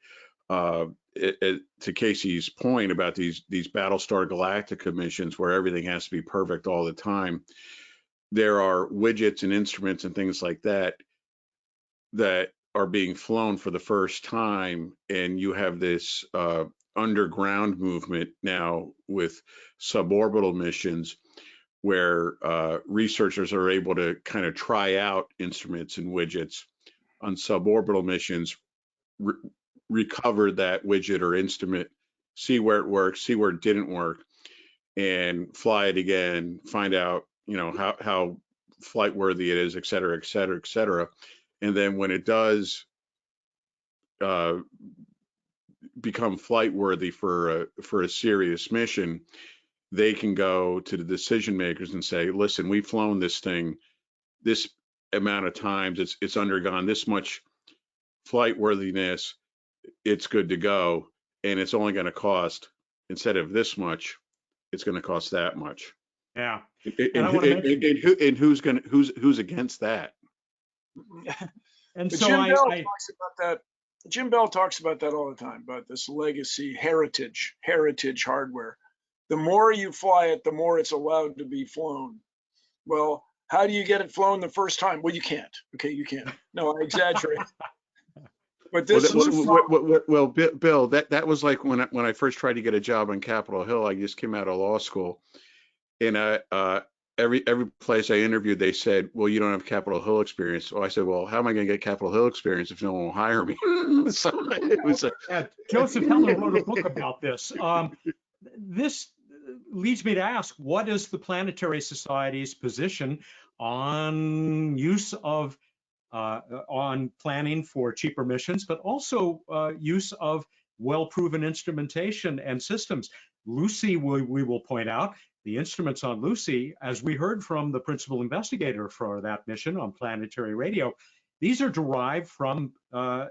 to Casey's point about these Battlestar Galactica missions where everything has to be perfect all the time, there are widgets and instruments and things like that that are being flown for the first time, and you have this underground movement now with suborbital missions where researchers are able to kind of try out instruments and widgets on suborbital missions, recover that widget or instrument, see where it works, see where it didn't work, and fly it again, find out, how flight worthy it is, et cetera, et cetera, et cetera. And then when it does become flight worthy for a serious mission, they can go to the decision makers and say, listen, we've flown this thing this amount of times, it's undergone this much flight worthiness, it's good to go, and it's only going to cost, instead of this much, it's going to cost that much. Yeah. And who's against that? And but so Jim Bell talks about that. Jim Bell talks about that all the time, about this legacy heritage hardware. The more you fly it, the more it's allowed to be flown. Well, how do you get it flown the first time? Well, you can't. Okay, you can't. No, I exaggerate. But this well, Bill, that was like when I first tried to get a job on Capitol Hill. I just came out of law school, and every place I interviewed, they said, well, you don't have Capitol Hill experience. So I said, well, how am I going to get Capitol Hill experience if no one will hire me? So it was Joseph Heller wrote a book about this. This leads me to ask, what is the Planetary Society's position on use of on planning for cheaper missions, but also use of well-proven instrumentation and systems? Lucy, we will point out, the instruments on Lucy, as we heard from the principal investigator for that mission on Planetary Radio, these are derived from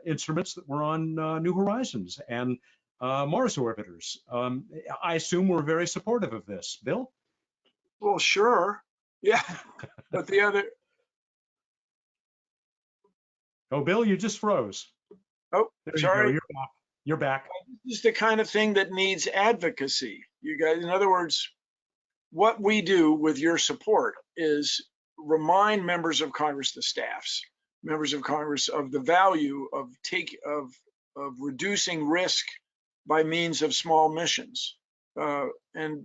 instruments that were on New Horizons and Mars orbiters. I assume we're very supportive of this. Bill? Well, sure. Yeah. But the other... Oh, Bill, you just froze. Oh, sorry. You're back. This is the kind of thing that needs advocacy. You guys, in other words, what we do with your support is remind members of Congress, the staffs, members of Congress, of the value of reducing risk by means of small missions. And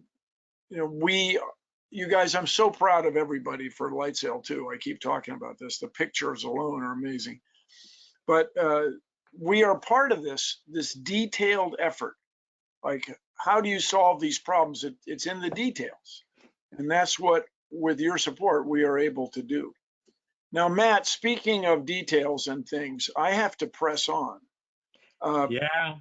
you guys, I'm so proud of everybody for Light Sail 2. I keep talking about this. The pictures alone are amazing. But we are part of this detailed effort. Like, how do you solve these problems? It's in the details. And that's what, with your support, we are able to do. Now, Matt, speaking of details and things, I have to press on. Yeah.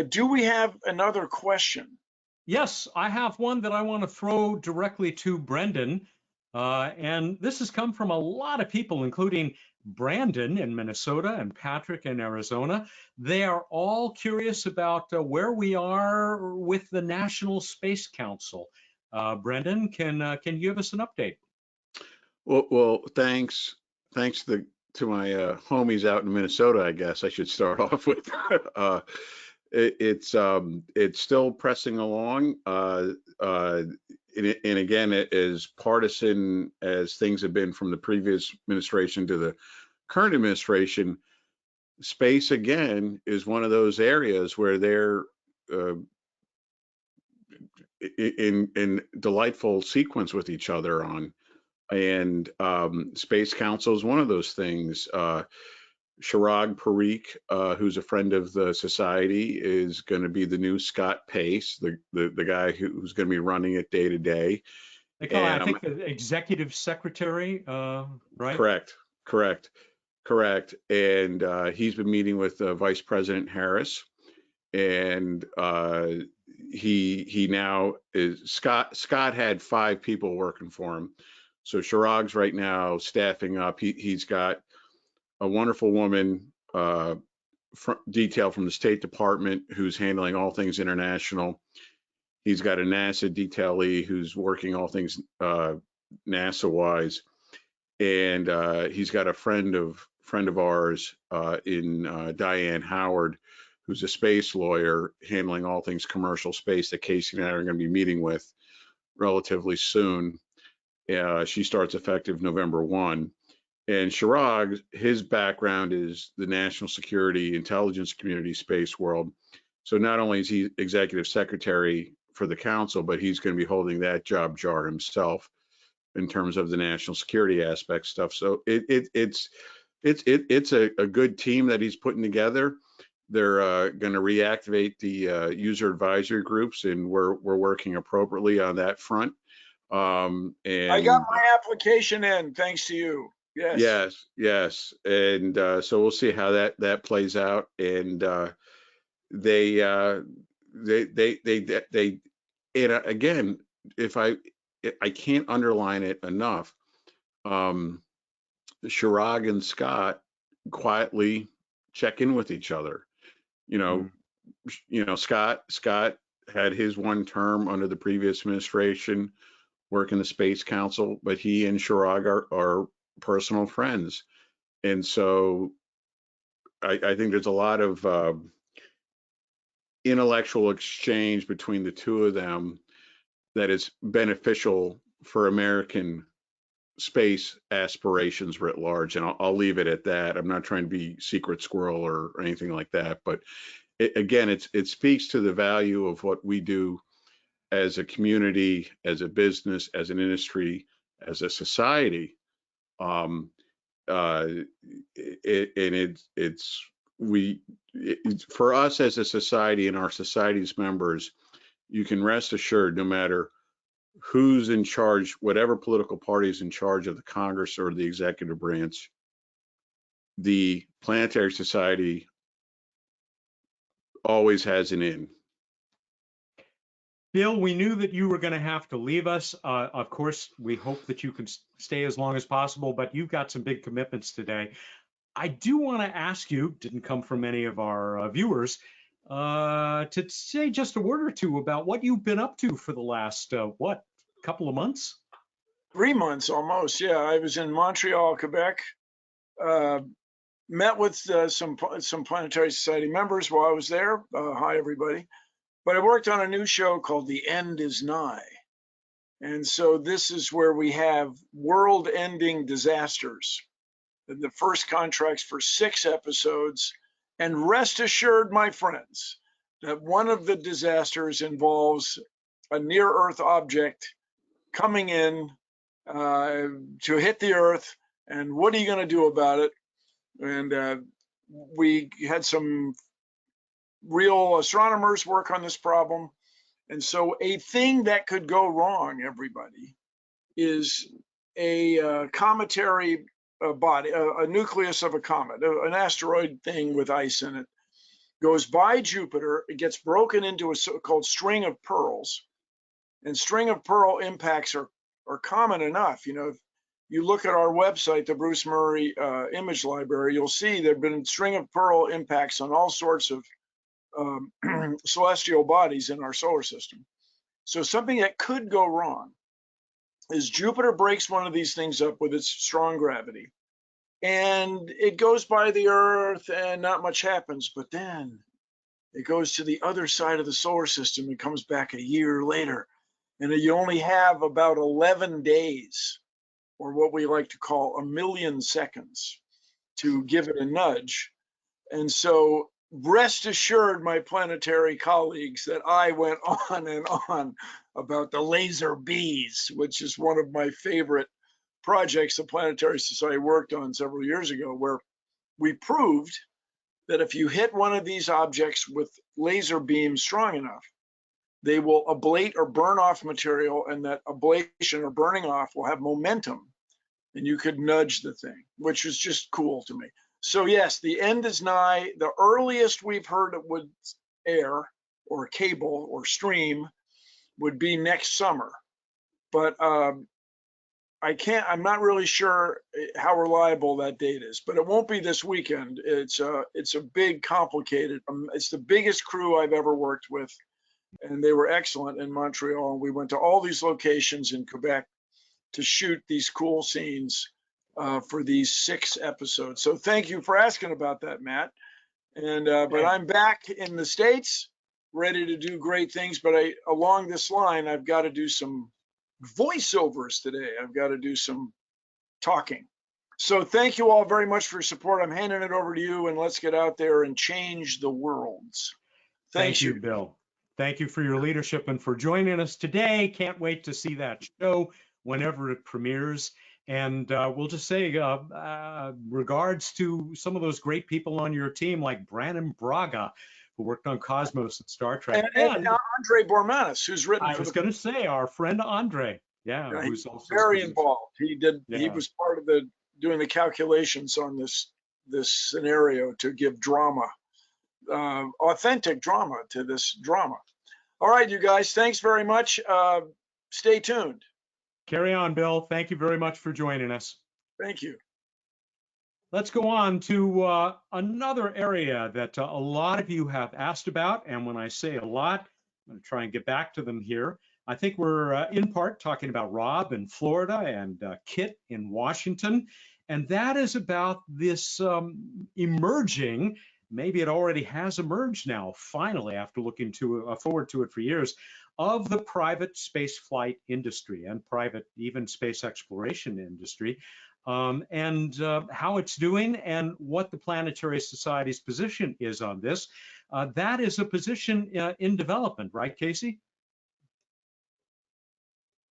Do we have another question? Yes, I have one that I want to throw directly to Brendan. And this has come from a lot of people, including Brandon in Minnesota and Patrick in Arizona. They are all curious about where we are with the National Space Council. Brendan, can you give us an update? Well, thanks to my homies out in Minnesota. I guess I should start off with. It's still pressing along, and again, as partisan as things have been from the previous administration to the current administration, space again is one of those areas where they're in delightful sequence with each other on. And Space Council is one of those things. Chirag Parikh, who's a friend of the society, is going to be the new Scott Pace, the guy who's going to be running it day to day. They call it, I think, the executive secretary, right? Correct. And he's been meeting with Vice President Harris, and he now is Scott had 5 people working for him. So Chirag's right now staffing up. He's got a wonderful woman, detail from the State Department, who's handling all things international. He's got a NASA detailee who's working all things NASA-wise, and he's got a friend of ours in Diane Howard, who's a space lawyer handling all things commercial space that Casey and I are going to be meeting with relatively soon. She starts effective November 1. And Chirag, his background is the national security intelligence community space world. So not only is he executive secretary for the council, but he's going to be holding that job jar himself in terms of the national security aspect stuff. So it's a good team that he's putting together. They're going to reactivate the user advisory groups, and we're working appropriately on that front. And I got my application in, thanks to you. Yes. And so we'll see how that plays out. And they and again, if I can't underline it enough, Chirag and Scott quietly check in with each other. Scott had his one term under the previous administration working the Space Council, but he and Chirag are personal friends. And so I think there's a lot of intellectual exchange between the two of them that is beneficial for American space aspirations writ large. And I'll leave it at that. I'm not trying to be secret squirrel or anything like that, but it speaks to the value of what we do as a community, as a business, as an industry, as a society. For us as a society and our society's members, you can rest assured, no matter who's in charge, whatever political party is in charge of the Congress or the executive branch, the Planetary Society always has an in. Bill, we knew that you were going to have to leave us. Of course, we hope that you can stay as long as possible, but you've got some big commitments today. I do want to ask you, didn't come from any of our viewers, to say just a word or two about what you've been up to for the last, couple of months? 3 months almost, yeah. I was in Montreal, Quebec, met with some Planetary Society members while I was there. Hi, everybody. But I worked on a new show called The End Is Nigh. And so this is where we have world-ending disasters. The first contract's for 6 episodes. And rest assured, my friends, that one of the disasters involves a near-Earth object coming in to hit the Earth. And what are you going to do about it? And we had some real astronomers work on this problem. And so a thing that could go wrong, everybody, is a cometary body, a nucleus of a comet, an asteroid thing with ice in it, goes by Jupiter. It gets broken into a so-called string of pearls. And string of pearl impacts are common enough. You know, if you look at our website, the Bruce Murray Image Library, you'll see there have been string of pearl impacts on all sorts of celestial bodies in our solar system. So something that could go wrong is Jupiter breaks one of these things up with its strong gravity, and it goes by the Earth and not much happens. But then it goes to the other side of the solar system and comes back a year later. And you only have about 11 days, or what we like to call a million seconds, to give it a nudge. And so rest assured, my planetary colleagues, that I went on and on about the laser bees, which is one of my favorite projects the Planetary Society worked on several years ago, where we proved that if you hit one of these objects with laser beams strong enough, they will ablate or burn off material, and that ablation or burning off will have momentum, and you could nudge the thing, which is just cool to me. So yes, the end is nigh. The earliest we've heard it would air or cable or stream would be next summer. But I'm not really sure how reliable that date is, but it won't be this weekend. It's a big, complicated, it's the biggest crew I've ever worked with, and they were excellent in Montreal. We went to all these locations in Quebec to shoot these cool scenes for these 6 episodes. So thank you for asking about that, Matt. And but I'm back in the States, ready to do great things. But along this line, I've got to do some voiceovers today. I've got to do some talking. So thank you all very much for your support. I'm handing it over to you, and let's get out there and change the worlds. Thank you, Bill. Thank you for your leadership and for joining us today. Can't wait to see that show whenever it premieres. And we'll just say regards to some of those great people on your team, like Brandon Braga, who worked on Cosmos and Star Trek. And Andre Bormanis, who's written I was going to say, our friend Andre. Yeah, who's also very involved. He was part of doing the calculations on this scenario to give drama, authentic drama to this drama. All right, you guys, thanks very much. Stay tuned. Carry on, Bill. Thank you very much for joining us. Thank you. Let's go on to another area that a lot of you have asked about. And when I say a lot, I'm going to try and get back to them here. I think we're in part talking about Rob in Florida and Kit in Washington. And that is about this emerging, maybe it already has emerged now, finally, after looking forward to it for years, of the private space flight industry and private even space exploration industry, and how it's doing and what the Planetary Society's position is on this. That is a position in development, right, Casey?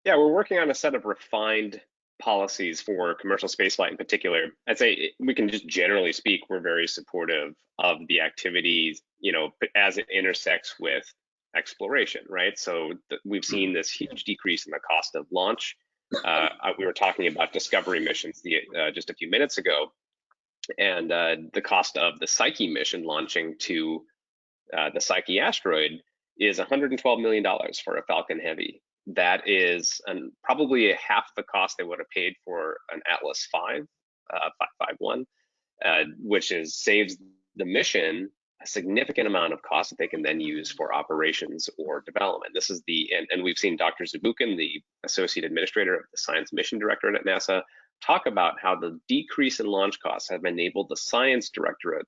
Yeah, we're working on a set of refined policies for commercial spaceflight in particular. I'd say we can just generally speak, we're very supportive of the activities, but as it intersects with exploration, right? So we've seen this huge decrease in the cost of launch. We were talking about Discovery missions just a few minutes ago, and the cost of the Psyche mission launching to the Psyche asteroid is $112 million for a Falcon Heavy. That is probably half the cost they would have paid for an Atlas V, 551, which saves the mission a significant amount of cost that they can then use for operations or development. This is and we've seen Dr. Zabukin, the Associate Administrator of the Science Mission Directorate at NASA, talk about how the decrease in launch costs have enabled the Science Directorate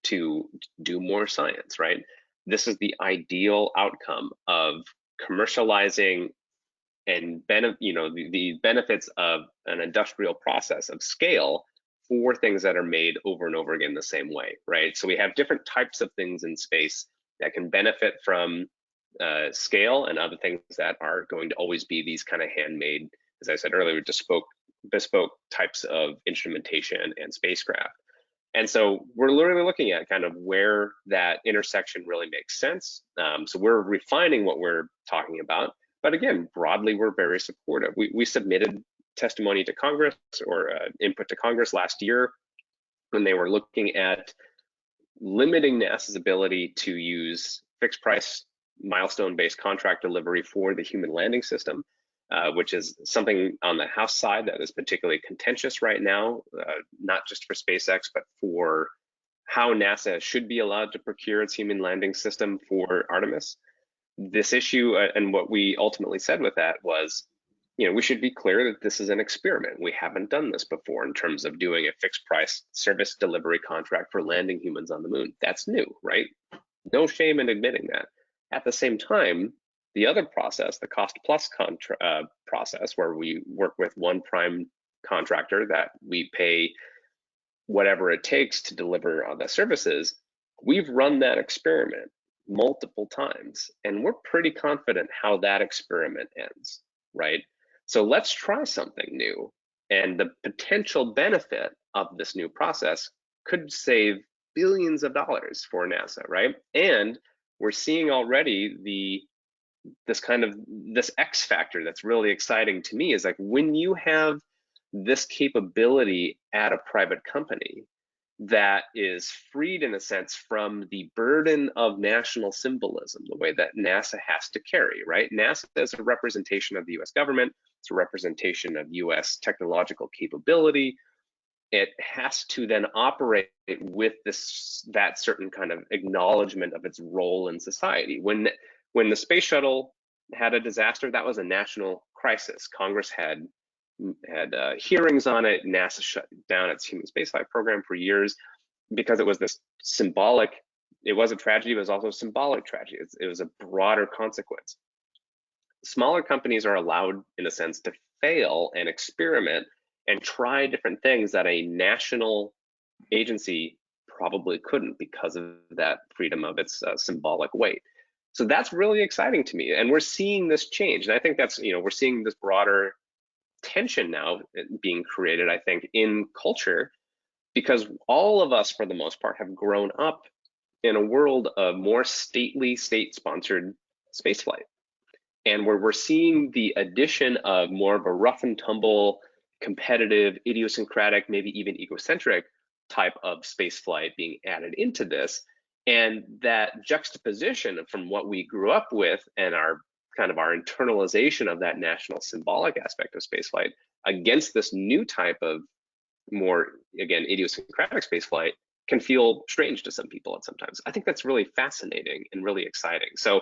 to do more science, right? This is the ideal outcome of commercializing and the benefits of an industrial process of scale for things that are made over and over again the same way, right? So we have different types of things in space that can benefit from scale, and other things that are going to always be these kind of handmade, as I said earlier, bespoke types of instrumentation and spacecraft. And so we're literally looking at kind of where that intersection really makes sense. So we're refining what we're talking about. But again, broadly, we're very supportive. We submitted testimony to Congress, or input to Congress last year, when they were looking at limiting NASA's ability to use fixed price milestone-based contract delivery for the human landing system, which is something on the House side that is particularly contentious right now, not just for SpaceX, but for how NASA should be allowed to procure its human landing system for Artemis. This issue, and what we ultimately said with that was, we should be clear that this is an experiment. We haven't done this before in terms of doing a fixed price service delivery contract for landing humans on the moon. That's new, right? No shame in admitting that. At the same time, the other process, the cost plus process, where we work with one prime contractor that we pay whatever it takes to deliver on the services, we've run that experiment multiple times, and we're pretty confident how that experiment ends, right? So let's try something new. And the potential benefit of this new process could save billions of dollars for NASA, right? And we're seeing already this X factor that's really exciting to me, is like, when you have this capability at a private company that is freed, in a sense, from the burden of national symbolism, the way that NASA has to carry, right? NASA is a representation of the US government. It's a representation of US technological capability. It has to then operate with that certain kind of acknowledgement of its role in society. When the space shuttle had a disaster, that was a national crisis. Congress had hearings on it. NASA shut down its human spaceflight program for years because it was this symbolic. It was a tragedy, but it was also a symbolic tragedy. It was a broader consequence. Smaller companies are allowed, in a sense, to fail and experiment and try different things that a national agency probably couldn't, because of that freedom of its symbolic weight. So that's really exciting to me, and we're seeing this change. And I think that's, we're seeing this broader tension now being created, I think, in culture, because all of us, for the most part, have grown up in a world of more stately, state-sponsored spaceflight. And where we're seeing the addition of more of a rough and tumble, competitive, idiosyncratic, maybe even egocentric type of spaceflight being added into this. And that juxtaposition from what we grew up with and our internalization of that national symbolic aspect of spaceflight against this new type of more, again, idiosyncratic spaceflight can feel strange to some people at sometimes. I think that's really fascinating and really exciting. So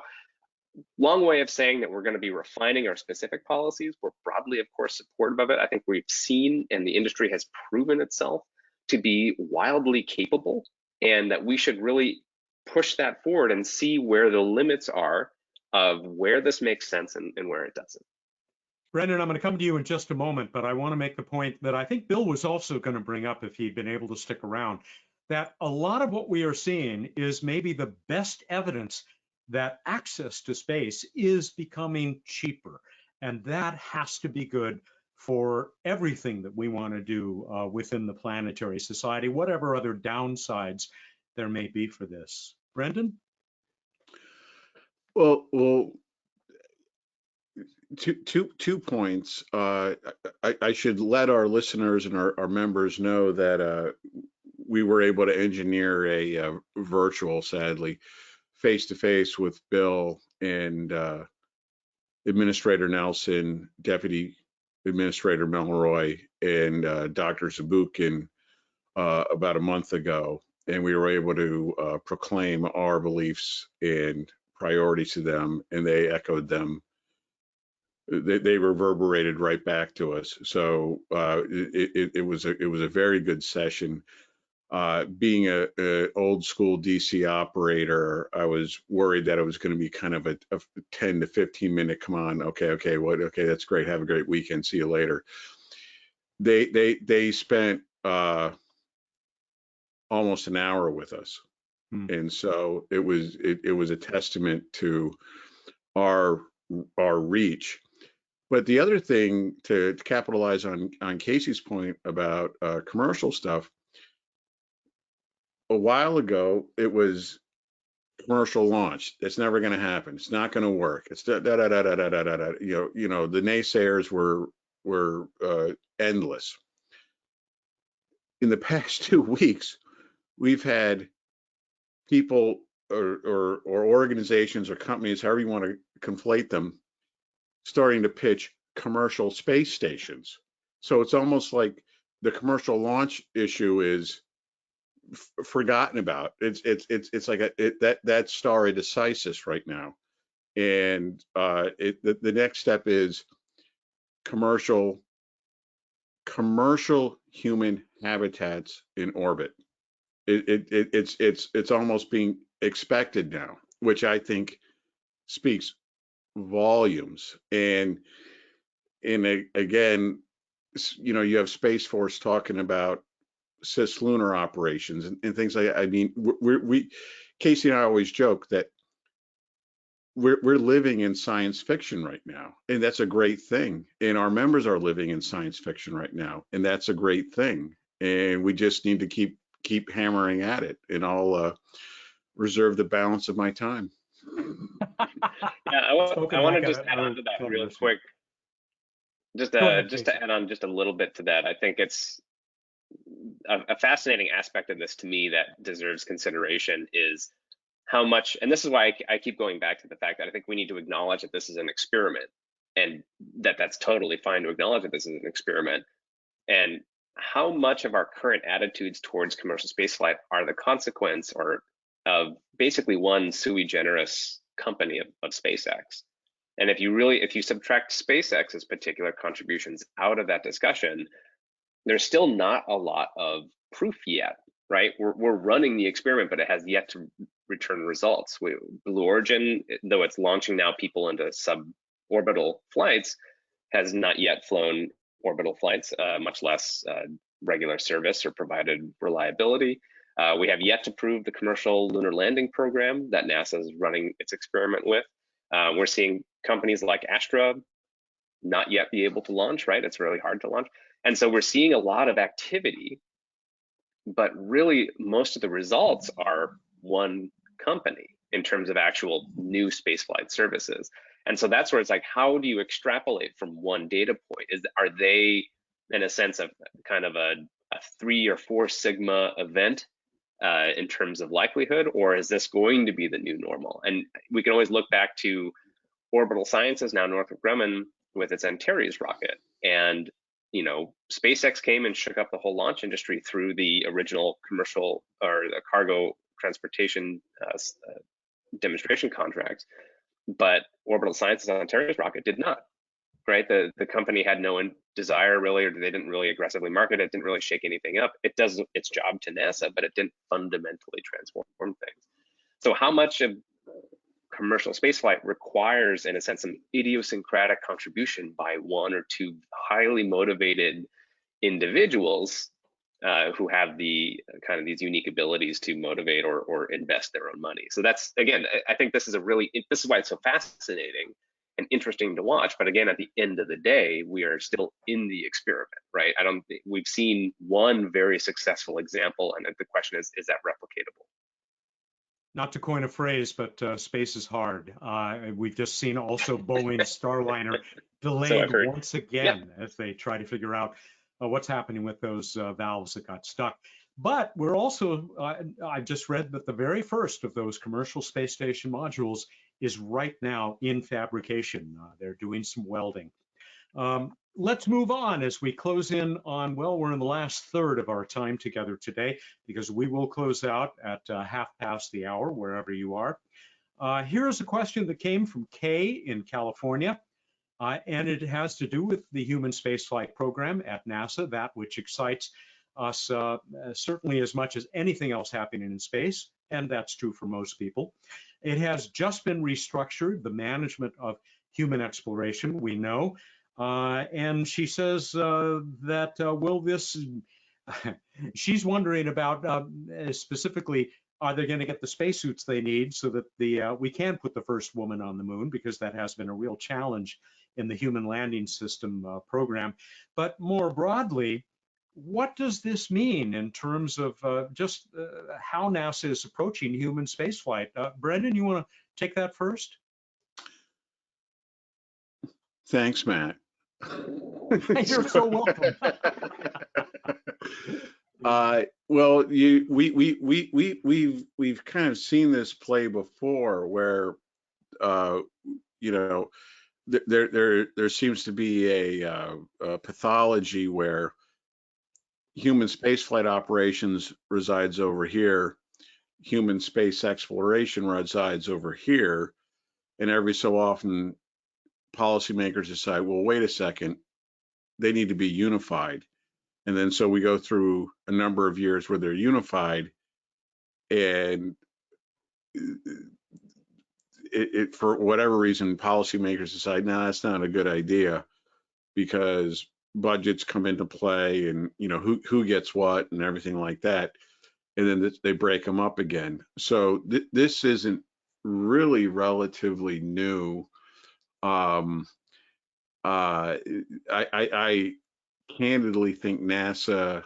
long way of saying that we're going to be refining our specific policies. We're broadly, of course, supportive of it. I think we've seen, and the industry has proven itself to be wildly capable, and that we should really push that forward and see where the limits are of where this makes sense and where it doesn't. Brendan, I'm going to come to you in just a moment, but I want to make the point that I think Bill was also going to bring up, if he'd been able to stick around, that a lot of what we are seeing is maybe the best evidence that access to space is becoming cheaper. And that has to be good for everything that we want to do within the Planetary Society, whatever other downsides there may be for this. Brendan? Well, two points. I should let our listeners and our members know that we were able to engineer a virtual, sadly, face-to-face with Bill and Administrator Nelson, Deputy Administrator Melroy, and Dr. Zabukin about a month ago. And we were able to proclaim our beliefs and priorities to them, and they echoed them. They reverberated right back to us. So it was a very good session. being a old school DC operator, I was worried that it was going to be kind of a 10 to 15 minute, come on, okay, okay, that's great, have a great weekend, see you later. They spent almost an hour with us. And so it was a testament to our reach. But the other thing to capitalize on Casey's point about commercial stuff, a while ago it was commercial launch. It's never going to happen. It's not going to work. It's da da da da da da da da. You know the naysayers were endless. In the past 2 weeks, we've had people or organizations or companies, however you want to conflate them, starting to pitch commercial space stations. So it's almost like the commercial launch issue is forgotten about. It's like that stare decisis right now, and the next step is commercial human habitats in orbit. It's almost being expected now, which I think speaks volumes. And again, you know, you have Space Force talking about cislunar operations and things like that. I mean, we Casey and I always joke that we're living in science fiction right now, and that's a great thing. And our members are living in science fiction right now, and that's a great thing. And we just need to keep hammering at it. And I'll reserve the balance of my time. Yeah, I want to just add on to that real quick. Just to add on just a little bit to that, I think it's a fascinating aspect of this to me that deserves consideration is how much, and this is why I keep going back to the fact that I think we need to acknowledge that this is an experiment, and that's totally fine to acknowledge that this is an experiment, and how much of our current attitudes towards commercial spaceflight are the consequence or of basically one sui generis company of SpaceX. And if you subtract SpaceX's particular contributions out of that discussion, there's still not a lot of proof yet, right? We're running the experiment, but it has yet to return results. Blue Origin, though it's launching now people into suborbital flights, has not yet flown orbital flights, much less regular service or provided reliability. We have yet to prove the commercial lunar landing program that NASA is running its experiment with. We're seeing companies like Astra not yet be able to launch, right? It's really hard to launch. And so we're seeing a lot of activity, but really most of the results are one company in terms of actual new spaceflight services. And so that's where it's like, how do you extrapolate from one data point? Are they, in a sense, of kind of a 3 or 4 sigma event in terms of likelihood, or is this going to be the new normal? And we can always look back to Orbital Sciences, now Northrop Grumman, with its Antares rocket. And, you know, SpaceX came and shook up the whole launch industry through the original commercial or the cargo transportation demonstration contracts. But Orbital Sciences Antares rocket did not, right? The company had no desire really, or they didn't really aggressively market it, didn't really shake anything up. It does its job to NASA, but it didn't fundamentally transform things. So how much of commercial spaceflight requires, in a sense, some idiosyncratic contribution by 1 or 2 highly motivated individuals who have the kind of these unique abilities to motivate or invest their own money. So that's, again, I think this is why it's so fascinating and interesting to watch. But again, at the end of the day, we are still in the experiment, right? We've seen one very successful example, and the question is that replicatable? Not to coin a phrase, but space is hard. We've just seen also Boeing's Starliner delayed once again as they try to figure out what's happening with those valves that got stuck. But we're also, I've just read that the very first of those commercial space station modules is right now in fabrication. They're doing some welding. Let's move on as we close in on, well, we're in the last third of our time together today, because we will close out at 1/2 wherever you are. Here's a question that came from Kay in California, and it has to do with the human spaceflight program at NASA, that which excites us certainly as much as anything else happening in space, and that's true for most people. It has just been restructured, the management of human exploration, we know. And she says that will this, she's wondering about specifically, are they going to get the spacesuits they need so that we can put the first woman on the moon, because that has been a real challenge in the human landing system program. But more broadly, what does this mean in terms of just how NASA is approaching human spaceflight? Brendan, you want to take that first? Thanks, Matt. You're so welcome. Well, we've kind of seen this play before, where you know, there seems to be a pathology where human spaceflight operations resides over here, human space exploration resides over here, and every so often policymakers decide, well, wait a second, they need to be unified. And then so we go through a number of years where they're unified, and for whatever reason, policymakers decide, no, that's not a good idea, because budgets come into play, and who gets what and everything like that, and then they break them up again. So this isn't really relatively new. I candidly think NASA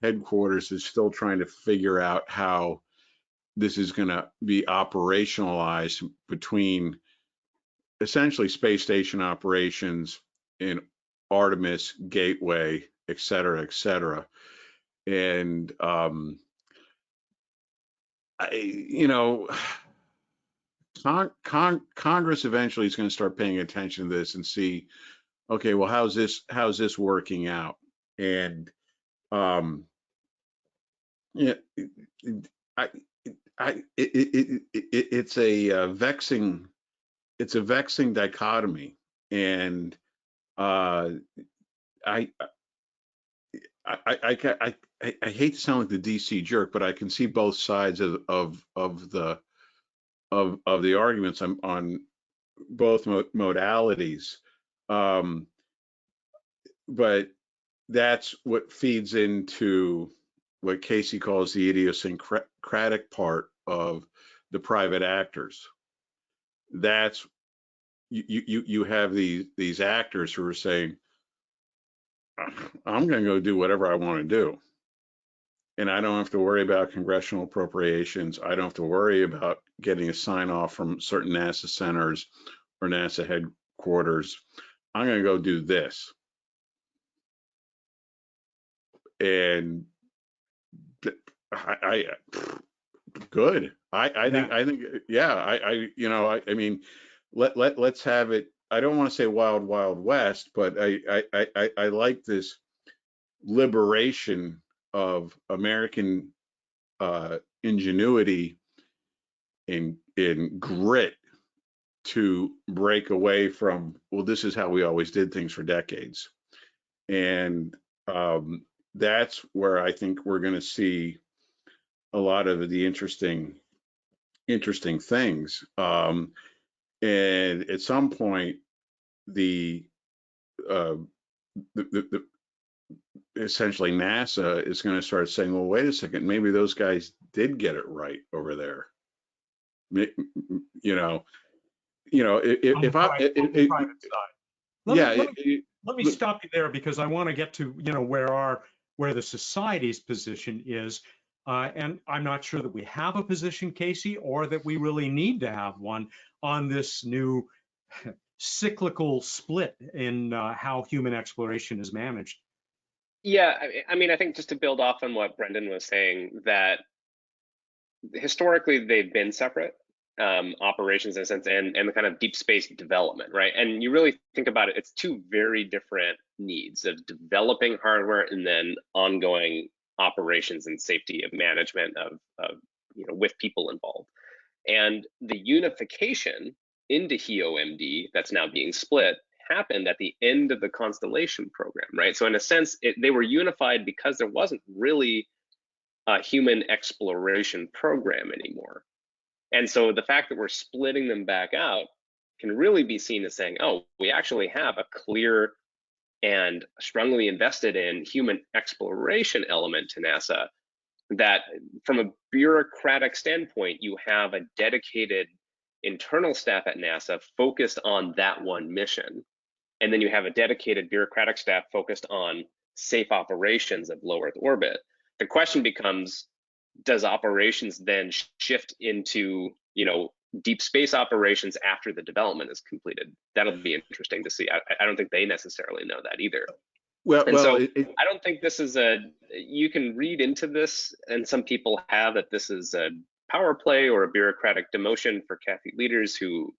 headquarters is still trying to figure out how this is going to be operationalized between essentially space station operations and Artemis, Gateway, et cetera, et cetera. And, Congress eventually is going to start paying attention to this and see, okay, well, how's this working out? And yeah, it's a vexing dichotomy, and I hate to sound like the DC jerk, but I can see both sides of the arguments on both modalities. But that's what feeds into what Casey calls the idiosyncratic part of the private actors. That's you have these actors who are saying, I'm going to go do whatever I want to do, and I don't have to worry about congressional appropriations. I don't have to worry about getting a sign off from certain NASA centers or NASA headquarters. I'm going to go do this. And I good. I think yeah. I mean, let's have it. I don't want to say wild west, but I like this liberation of American ingenuity and grit to break away from, well, this is how we always did things for decades. And that's where I think we're going to see a lot of the interesting things. And at some point, essentially NASA is going to start saying, well, wait a second, maybe those guys did get it right over there. Let me stop you there, because I want to get to where the society's position is, and I'm not sure that we have a position, Casey, or that we really need to have one on this new cyclical split in how human exploration is managed. Yeah, I mean, I think just to build off on what Brendan was saying, that historically they've been separate. Operations in a sense, and the kind of deep space development, right? And you really think about it, it's two very different needs of developing hardware and then ongoing operations and safety of management of with people involved. And the unification into HEOMD that's now being split happened at the end of the Constellation program, right? So in a sense, they were unified because there wasn't really a human exploration program anymore. And so the fact that we're splitting them back out can really be seen as saying, oh, we actually have a clear and strongly invested in human exploration element to NASA, that from a bureaucratic standpoint, you have a dedicated internal staff at NASA focused on that one mission. And then you have a dedicated bureaucratic staff focused on safe operations of low Earth orbit. The question becomes, does operations then shift into, deep space operations after the development is completed? That'll be interesting to see. I don't think they necessarily know that either. I don't think this is you can read into this, and some people have, that this is a power play or a bureaucratic demotion for Kathy leaders who,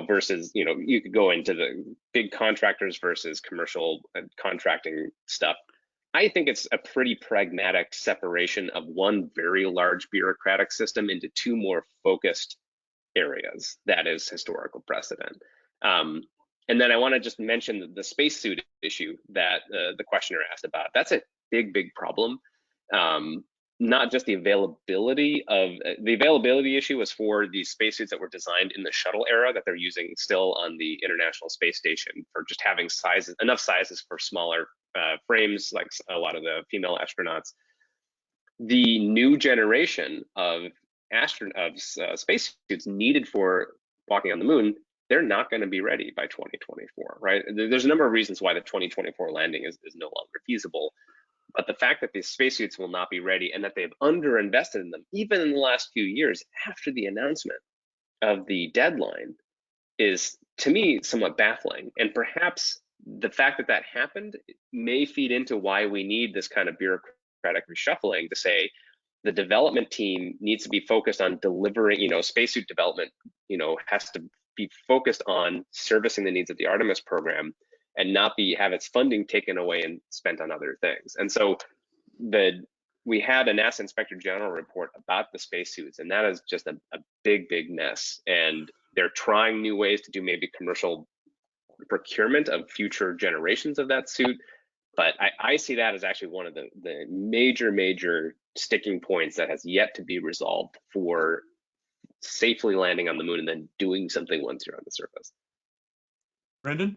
versus, you could go into the big contractors versus commercial contracting stuff. I think it's a pretty pragmatic separation of one very large bureaucratic system into two more focused areas. That is historical precedent. And then I want to just mention the spacesuit issue that the questioner asked about. That's a big problem. Not just the availability issue was for the spacesuits that were designed in the shuttle era that they're using still on the International Space Station, for just having enough sizes for smaller frames, like a lot of the female astronauts. The new generation of spacesuits needed for walking on the moon, they're not going to be ready by 2024, right? There's a number of reasons why the 2024 landing is no longer feasible. But the fact that these spacesuits will not be ready, and that they've underinvested in them, even in the last few years after the announcement of the deadline, is, to me, somewhat baffling. And perhaps the fact that that happened may feed into why we need this kind of bureaucratic reshuffling to say the development team needs to be focused on delivering, spacesuit development, has to be focused on servicing the needs of the Artemis program, and not have its funding taken away and spent on other things. And so we had a NASA Inspector General report about the spacesuits, and that is just a big mess. And they're trying new ways to do maybe commercial procurement of future generations of that suit. But I see that as actually one of the major sticking points that has yet to be resolved for safely landing on the moon and then doing something once you're on the surface. Brendan?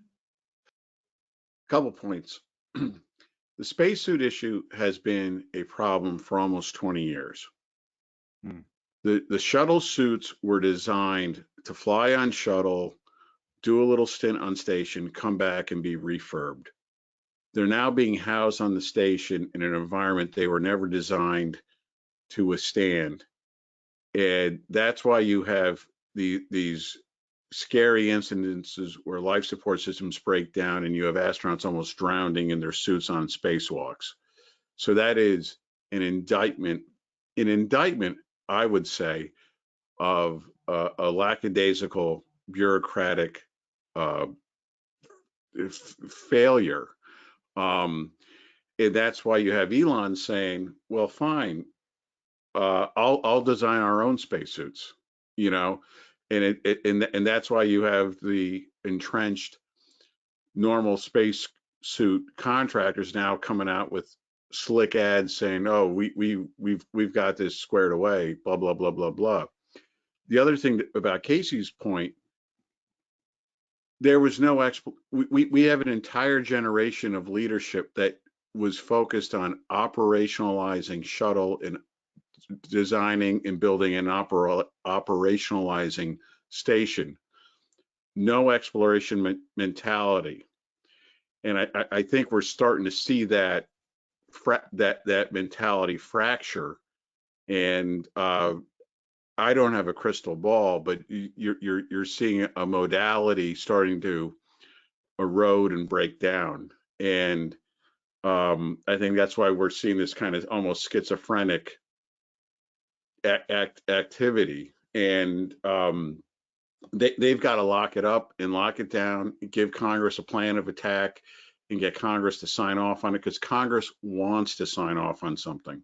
Couple points. The spacesuit issue has been a problem for almost 20 years. The shuttle suits were designed to fly on shuttle, do a little stint on station, come back and be refurbed. They're now being housed on the station in an environment they were never designed to withstand. And that's why you have these scary incidences where life support systems break down and you have astronauts almost drowning in their suits on spacewalks. So that is an indictment, I would say, of a lackadaisical bureaucratic failure. And that's why you have Elon saying, well, fine, I'll design our own spacesuits, and that's why you have the entrenched normal spacesuit contractors now coming out with slick ads saying, "Oh, we've got this squared away," blah blah blah blah blah. The other thing about Casey's point, there was no we have an entire generation of leadership that was focused on operationalizing shuttle and designing and building and operationalizing station. No exploration mentality, and I think we're starting to see that mentality fracture. And I don't have a crystal ball, but you're seeing a modality starting to erode and break down. And I think that's why we're seeing this kind of almost schizophrenic activity. And they've got to lock it up and lock it down, give Congress a plan of attack, and get Congress to sign off on it, because Congress wants to sign off on something.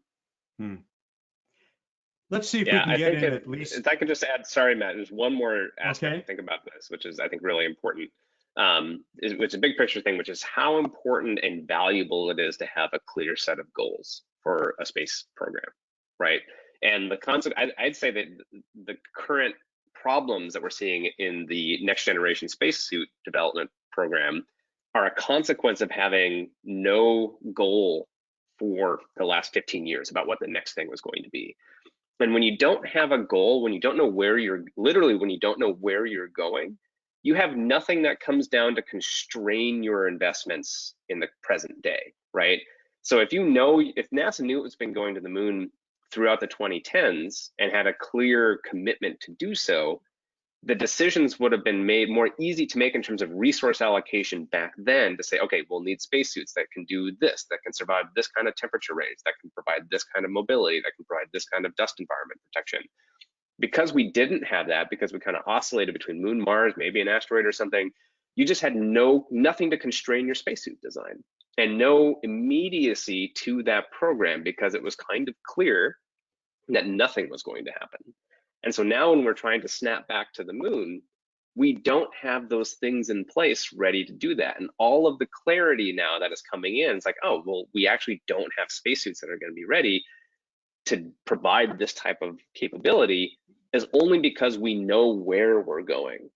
Let's see if we can get in at least. If I could just add, sorry, Matt, there's one more aspect to think about this, which is, I think, really important. which is a big picture thing, which is how important and valuable it is to have a clear set of goals for a space program, right? And the concept, I'd say that the current problems that we're seeing in the next generation spacesuit development program are a consequence of having no goal for the last 15 years about what the next thing was going to be. And when you don't have a goal, when you don't know where you're, literally when you don't know where you're going, you have nothing that comes down to constrain your investments in the present day, right? So if you know, if NASA knew it was been going to the moon throughout the 2010s and had a clear commitment to do so, the decisions would have been made more easy to make in terms of resource allocation back then to say, okay, we'll need spacesuits that can do this, that can survive this kind of temperature range, that can provide this kind of mobility, that can provide this kind of dust environment protection. Because we didn't have that, because we kind of oscillated between Moon, Mars, maybe an asteroid or something, you just had nothing to constrain your spacesuit design and no immediacy to that program because it was kind of clear that nothing was going to happen. And so now when we're trying to snap back to the moon, we don't have those things in place ready to do that. And all of the clarity now that is coming in, it's like, oh, well, we actually don't have spacesuits that are going to be ready to provide this type of capability is only because we know where we're going.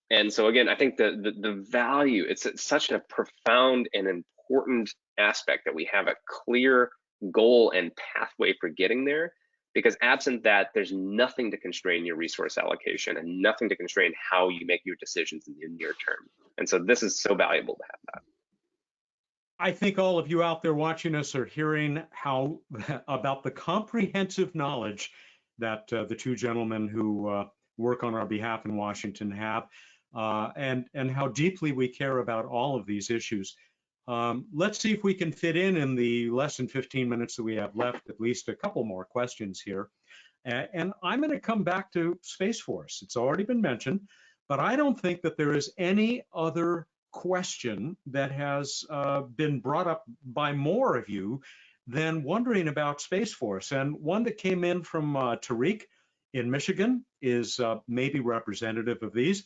And so again, I think the value, it's such a profound and important aspect that we have a clear goal and pathway for getting there. Because absent that, there's nothing to constrain your resource allocation and nothing to constrain how you make your decisions in the near term. And so this is so valuable to have that. I think all of you out there watching us are hearing how about the comprehensive knowledge that the two gentlemen who work on our behalf in Washington have, and how deeply we care about all of these issues. Let's see if we can fit in the less than 15 minutes that we have left, at least a couple more questions here. And I'm going to come back to Space Force. It's already been mentioned, but I don't think that there is any other question that has been brought up by more of you than wondering about Space Force. And one that came in from Tariq in Michigan is maybe representative of these.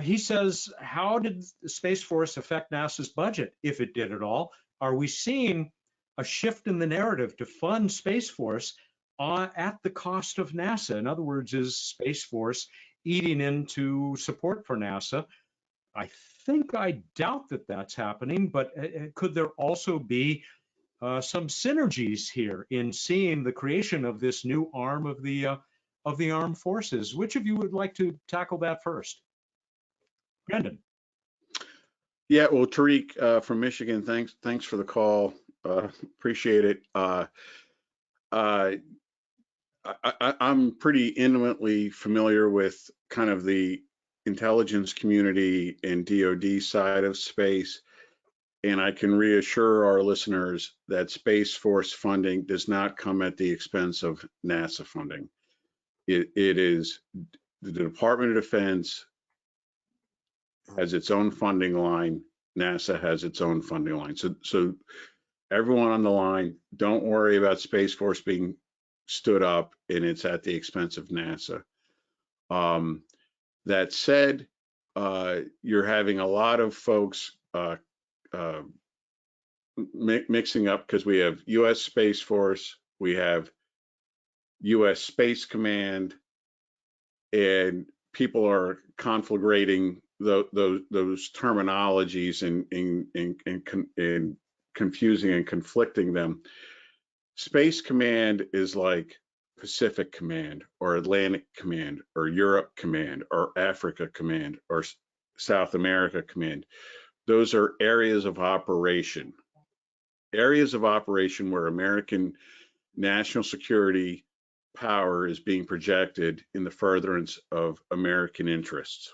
He says, how did the Space Force affect NASA's budget, if it did at all? Are we seeing a shift in the narrative to fund Space Force at the cost of NASA? In other words, is Space Force eating into support for NASA? I think I doubt that that's happening, but could there also be some synergies here in seeing the creation of this new arm of the armed forces? Which of you would like to tackle that first? Brendan. Yeah, well, Tariq from Michigan, thanks for the call. Appreciate it. I'm pretty intimately familiar with kind of the intelligence community and DoD side of space, and I can reassure our listeners that Space Force funding does not come at the expense of NASA funding. It is the Department of Defense has its own funding line. NASA has its own funding line. So everyone on the line, don't worry about Space Force being stood up and it's at the expense of NASA. That said, you're having a lot of folks mixing up because we have U.S. Space Force, we have U.S. Space Command, and people are conflagrating those terminologies and confusing and conflicting them. Space Command is like Pacific Command or Atlantic Command or Europe Command or Africa Command or South America Command. Those are areas of operation where American national security power is being projected in the furtherance of American interests.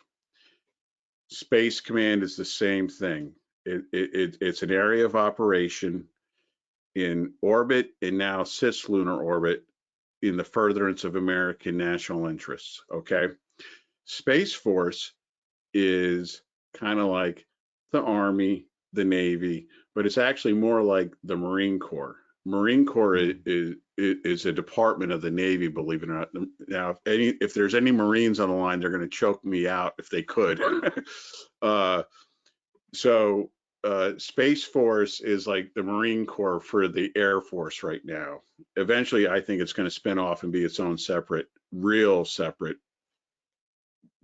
Space Command is the same thing. It's an area of operation in orbit and now cislunar orbit in the furtherance of American national interests, okay? Space Force is kind of like the Army, the Navy, but it's actually more like the Marine Corps. Marine Corps is a department of the Navy, believe it or not. Now, if there's any Marines on the line, they're going to choke me out if they could. So Space Force is like the Marine Corps for the Air Force right now. Eventually, I think it's going to spin off and be its own separate, real separate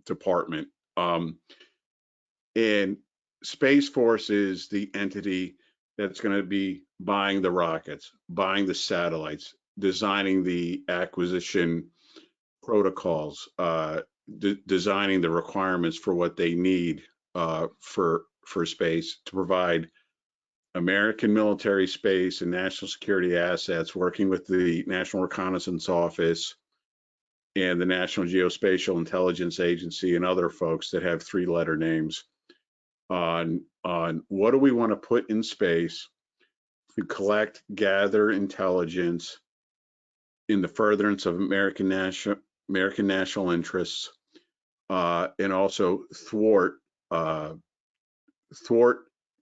department. And Space Force is the entity that's going to be buying the rockets, buying the satellites, designing the acquisition protocols, designing the requirements for what they need for space to provide American military space and national security assets, working with the National Reconnaissance Office and the National Geospatial Intelligence Agency and other folks that have three-letter names on what do we want to put in space to collect, gather intelligence in the furtherance of American national interests, and also thwart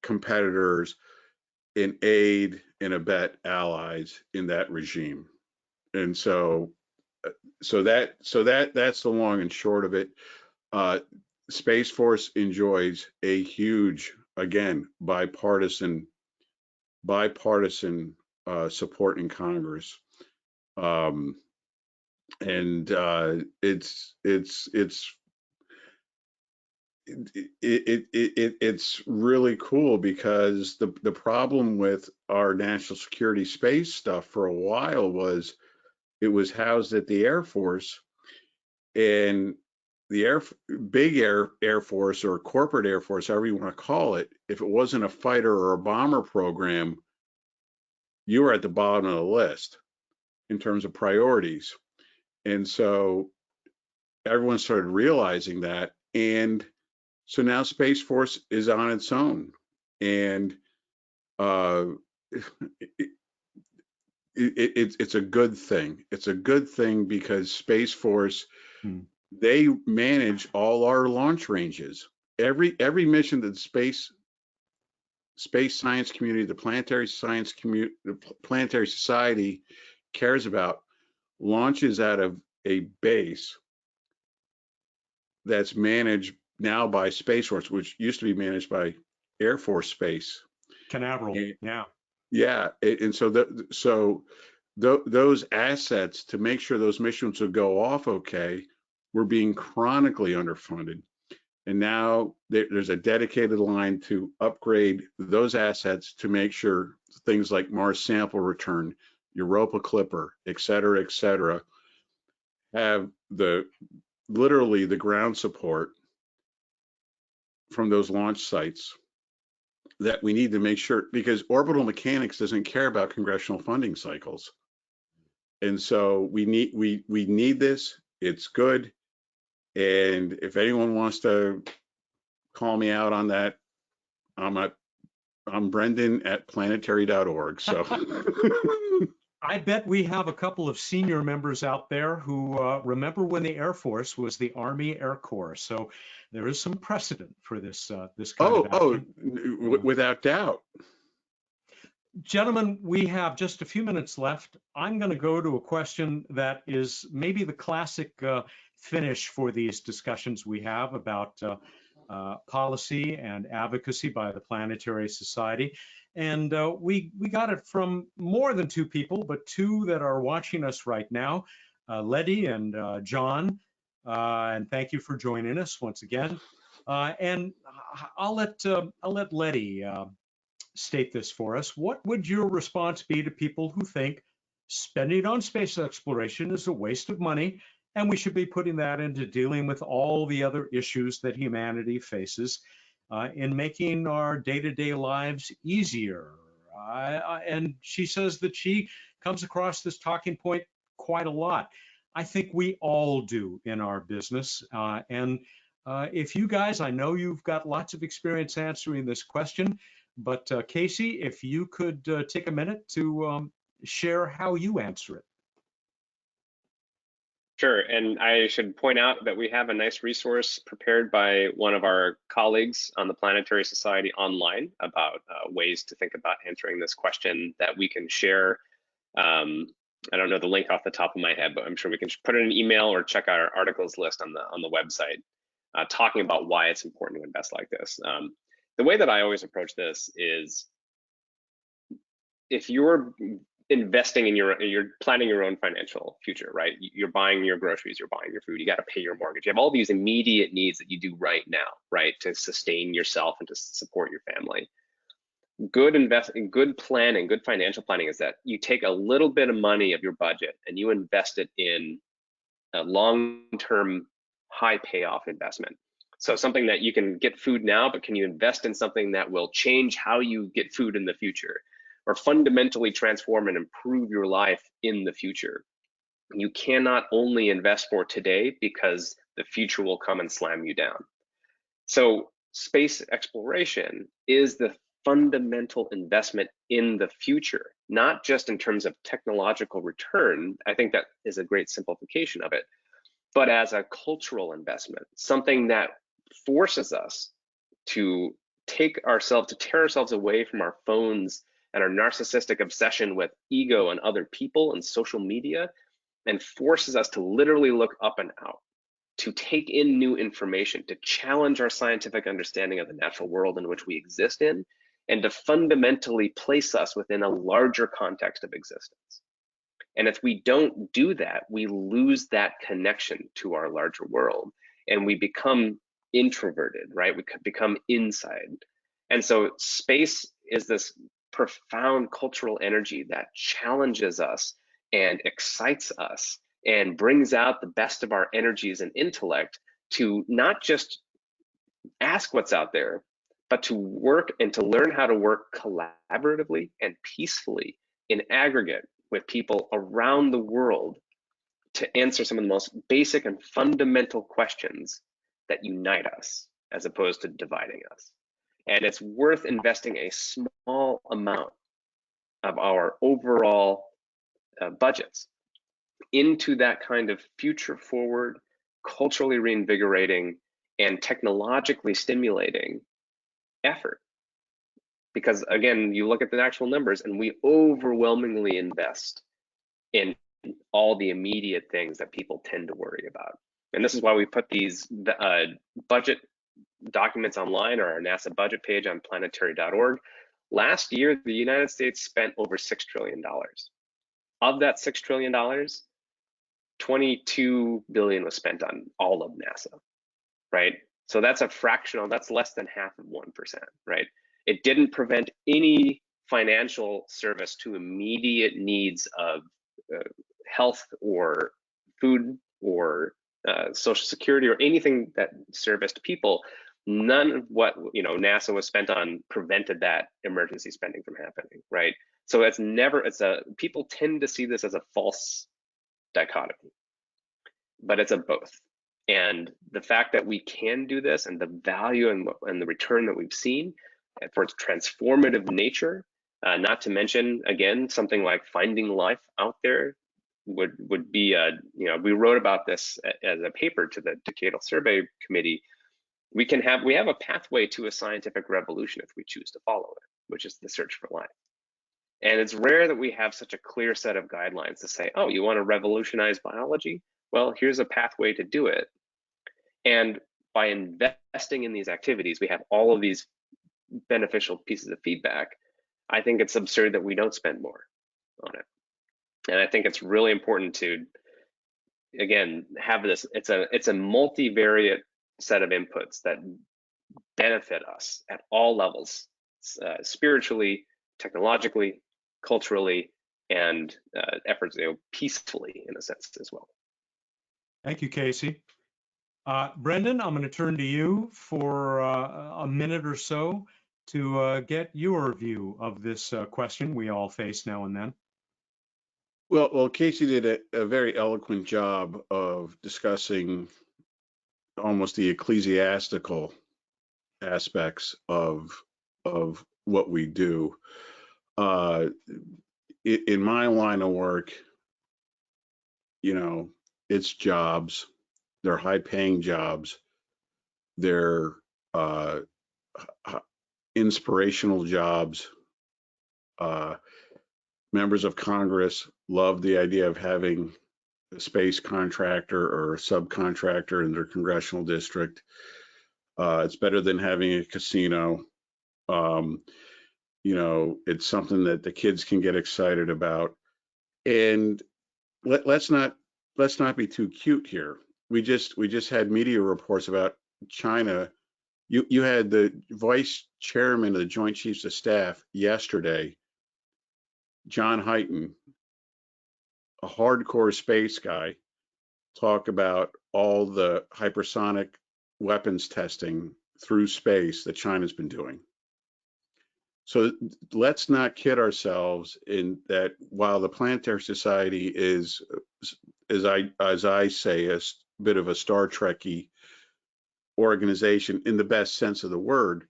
competitors and aid and abet allies in that regime. And so that's the long and short of it. Space Force enjoys a huge, again, bipartisan support in Congress, and it's really cool because the problem with our national security space stuff for a while was it was housed at the Air Force, and the big Air Force or corporate Air Force, however you want to call it, if it wasn't a fighter or a bomber program, you were at the bottom of the list in terms of priorities. And so everyone started realizing that. And so now Space Force is on its own. And it's a good thing. It's a good thing because Space Force, they manage all our launch ranges. Every mission that the space science community, the planetary science community, the Planetary Society cares about launches out of a base that's managed now by Space Force, which used to be managed by Air Force Space. Canaveral, yeah. Yeah, and so those assets to make sure those missions would go off okay were being chronically underfunded. And now there's a dedicated line to upgrade those assets to make sure things like Mars Sample Return, Europa Clipper, et cetera, have literally the ground support from those launch sites that we need to make sure, because orbital mechanics doesn't care about congressional funding cycles. And so we need this. It's good. And if anyone wants to call me out on that, I'm Brendan at planetary.org. So I bet we have a couple of senior members out there who remember when the Air Force was the Army Air Corps. So there is some precedent for this kind of action. Without doubt. Gentlemen, we have just a few minutes left. I'm going to go to a question that is maybe the classic finish for these discussions we have about policy and advocacy by the Planetary Society. And we got it from more than two people, but two that are watching us right now, Letty and John. And thank you for joining us once again. And I'll let Letty state this for us. What would your response be to people who think spending on space exploration is a waste of money and we should be putting that into dealing with all the other issues that humanity faces in making our day-to-day lives easier? And she says that she comes across this talking point quite a lot. I think we all do in our business. And if you guys, I know you've got lots of experience answering this question, but Casey, if you could take a minute to share how you answer it. Sure, and I should point out that we have a nice resource prepared by one of our colleagues on the Planetary Society online about ways to think about answering this question that we can share I don't know the link off the top of my head, but I'm sure we can put it in an email or check our articles list on the website, talking about why it's important to invest like this. The way that I always approach this is, if you're investing in you're planning your own financial future, right? You're buying your groceries, you're buying your food, you got to pay your mortgage. You have all these immediate needs that you do right now, right, to sustain yourself and to support your family. Good planning, good financial planning is that you take a little bit of money of your budget and you invest it in a long-term, high payoff investment. So something that you can get food now, but can you invest in something that will change how you get food in the future, or fundamentally transform and improve your life in the future? You cannot only invest for today, because the future will come and slam you down. So space exploration is the fundamental investment in the future, not just in terms of technological return. I think that is a great simplification of it, but as a cultural investment, something that forces us to tear ourselves away from our phones and our narcissistic obsession with ego and other people and social media, and forces us to literally look up and out, to take in new information, to challenge our scientific understanding of the natural world in which we exist in, and to fundamentally place us within a larger context of existence. And if we don't do that, we lose that connection to our larger world, and we become introverted, right? We could become inside. And so space is this profound cultural energy that challenges us and excites us and brings out the best of our energies and intellect to not just ask what's out there, but to work and to learn how to work collaboratively and peacefully in aggregate with people around the world to answer some of the most basic and fundamental questions that unite us as opposed to dividing us. And it's worth investing a small amount of our overall budgets into that kind of future forward, culturally reinvigorating, and technologically stimulating effort. Because again, you look at the actual numbers and we overwhelmingly invest in all the immediate things that people tend to worry about. And this is why we put these budget documents online, or our NASA budget page on planetary.org. Last year, the United States spent over $6 trillion. Of that $6 trillion, $22 billion was spent on all of NASA, right? So that's that's less than half of 1%, right? It didn't prevent any financial service to immediate needs of health or food or social security or anything that serviced people. None of what NASA was spent on prevented that emergency spending from happening, right? So people tend to see this as a false dichotomy, but it's a both. And the fact that we can do this, and the value and the return that we've seen for its transformative nature, not to mention, again, something like finding life out there would be, we wrote about this as a paper to the Decadal Survey Committee. We have a pathway to a scientific revolution if we choose to follow it, which is the search for life. And it's rare that we have such a clear set of guidelines to say, oh, you want to revolutionize biology? Well, here's a pathway to do it. And by investing in these activities, we have all of these beneficial pieces of feedback. I think it's absurd that we don't spend more on it. And I think it's really important to, again, have this, it's a multivariate set of inputs that benefit us at all levels, spiritually, technologically, culturally, and efforts, peacefully in a sense as well. Thank you, Casey. Brendan, I'm going to turn to you for a minute or so to get your view of this question we all face now and then. Well, Casey did a very eloquent job of discussing almost the ecclesiastical aspects of what we do. In my line of work, it's jobs. They're high-paying jobs. They're inspirational jobs. Members of Congress love the idea of having a space contractor or a subcontractor in their congressional district. It's better than having a casino. You know, it's something that the kids can get excited about. And let's not be too cute here. We just had media reports about China. You had the vice chairman of the Joint Chiefs of Staff yesterday, John Hyten, a hardcore space guy, talk about all the hypersonic weapons testing through space that China's been doing. So let's not kid ourselves in that while the Planetary Society is, as I say, a bit of a Star Trek-y organization in the best sense of the word,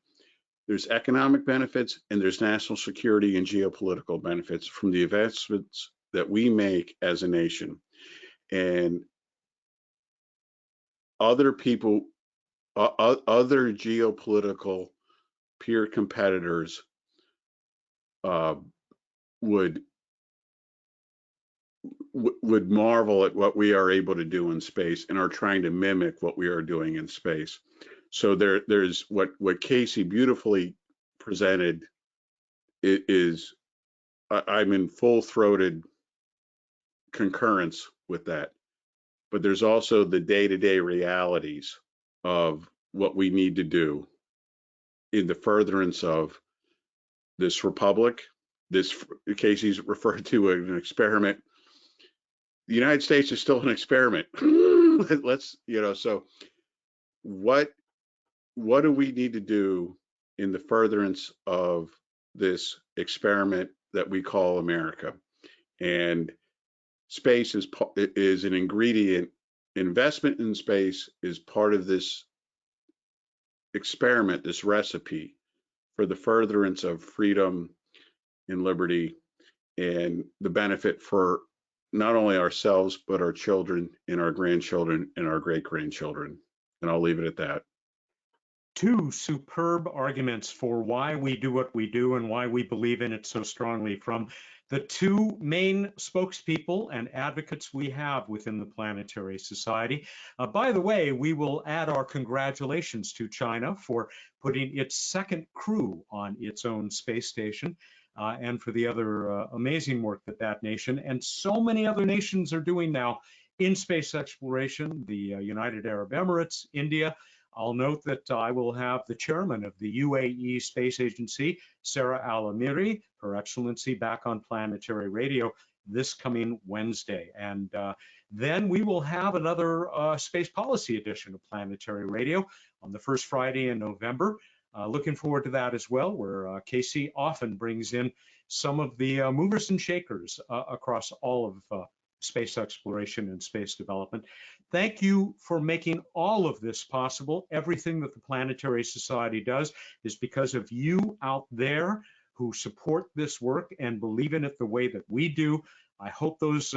there's economic benefits and there's national security and geopolitical benefits from the investments that we make as a nation. And other people, other geopolitical peer competitors would marvel at what we are able to do in space and are trying to mimic what we are doing in space. So there's what Casey beautifully presented is I'm in full-throated concurrence with that. But there's also the day-to-day realities of what we need to do in the furtherance of this republic. This Casey's referred to an experiment. The United States is still an experiment. Let's, you know, so what do we need to do in the furtherance of this experiment that we call America? And space is an ingredient. Investment in space is part of this experiment, this recipe for the furtherance of freedom and liberty and the benefit for not only ourselves, but our children and our grandchildren and our great-grandchildren. And I'll leave it at that. Two superb arguments for why we do what we do and why we believe in it so strongly from the two main spokespeople and advocates we have within the Planetary Society. By the way, we will add our congratulations to China for putting its second crew on its own space station. And for the other amazing work that that nation and so many other nations are doing now in space exploration, the United Arab Emirates, India. I'll note that I will have the chairman of the UAE Space Agency, Sarah Al-Amiri, Her Excellency, back on Planetary Radio this coming Wednesday. And then we will have another space policy edition of Planetary Radio on the first Friday in November. Looking forward to that as well, where Casey often brings in some of the movers and shakers across all of space exploration and space development. Thank you for making all of this possible. Everything that the Planetary Society does is because of you out there who support this work and believe in it the way that we do. I hope those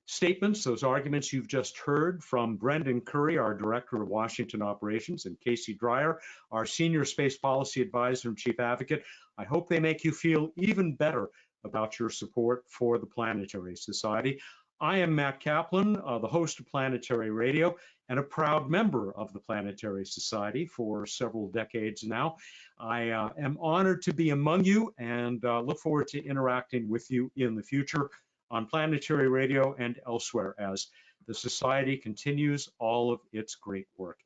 statements, those arguments you've just heard from Brendan Curry, our Director of Washington Operations, and Casey Dreyer, our Senior Space Policy Advisor and Chief Advocate, I hope they make you feel even better about your support for the Planetary Society. I am Matt Kaplan, the host of Planetary Radio and a proud member of the Planetary Society for several decades now. I am honored to be among you and look forward to interacting with you in the future on Planetary Radio and elsewhere as the Society continues all of its great work.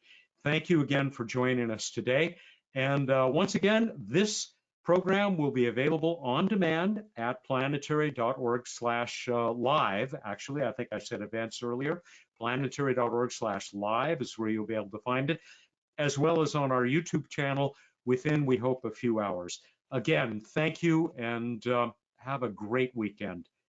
Thank you again for joining us today. And once again, this program will be available on demand at planetary.org/live. Actually, I think I said events earlier. Planetary.org/live is where you'll be able to find it, as well as on our YouTube channel within, we hope, a few hours. Again, thank you and have a great weekend.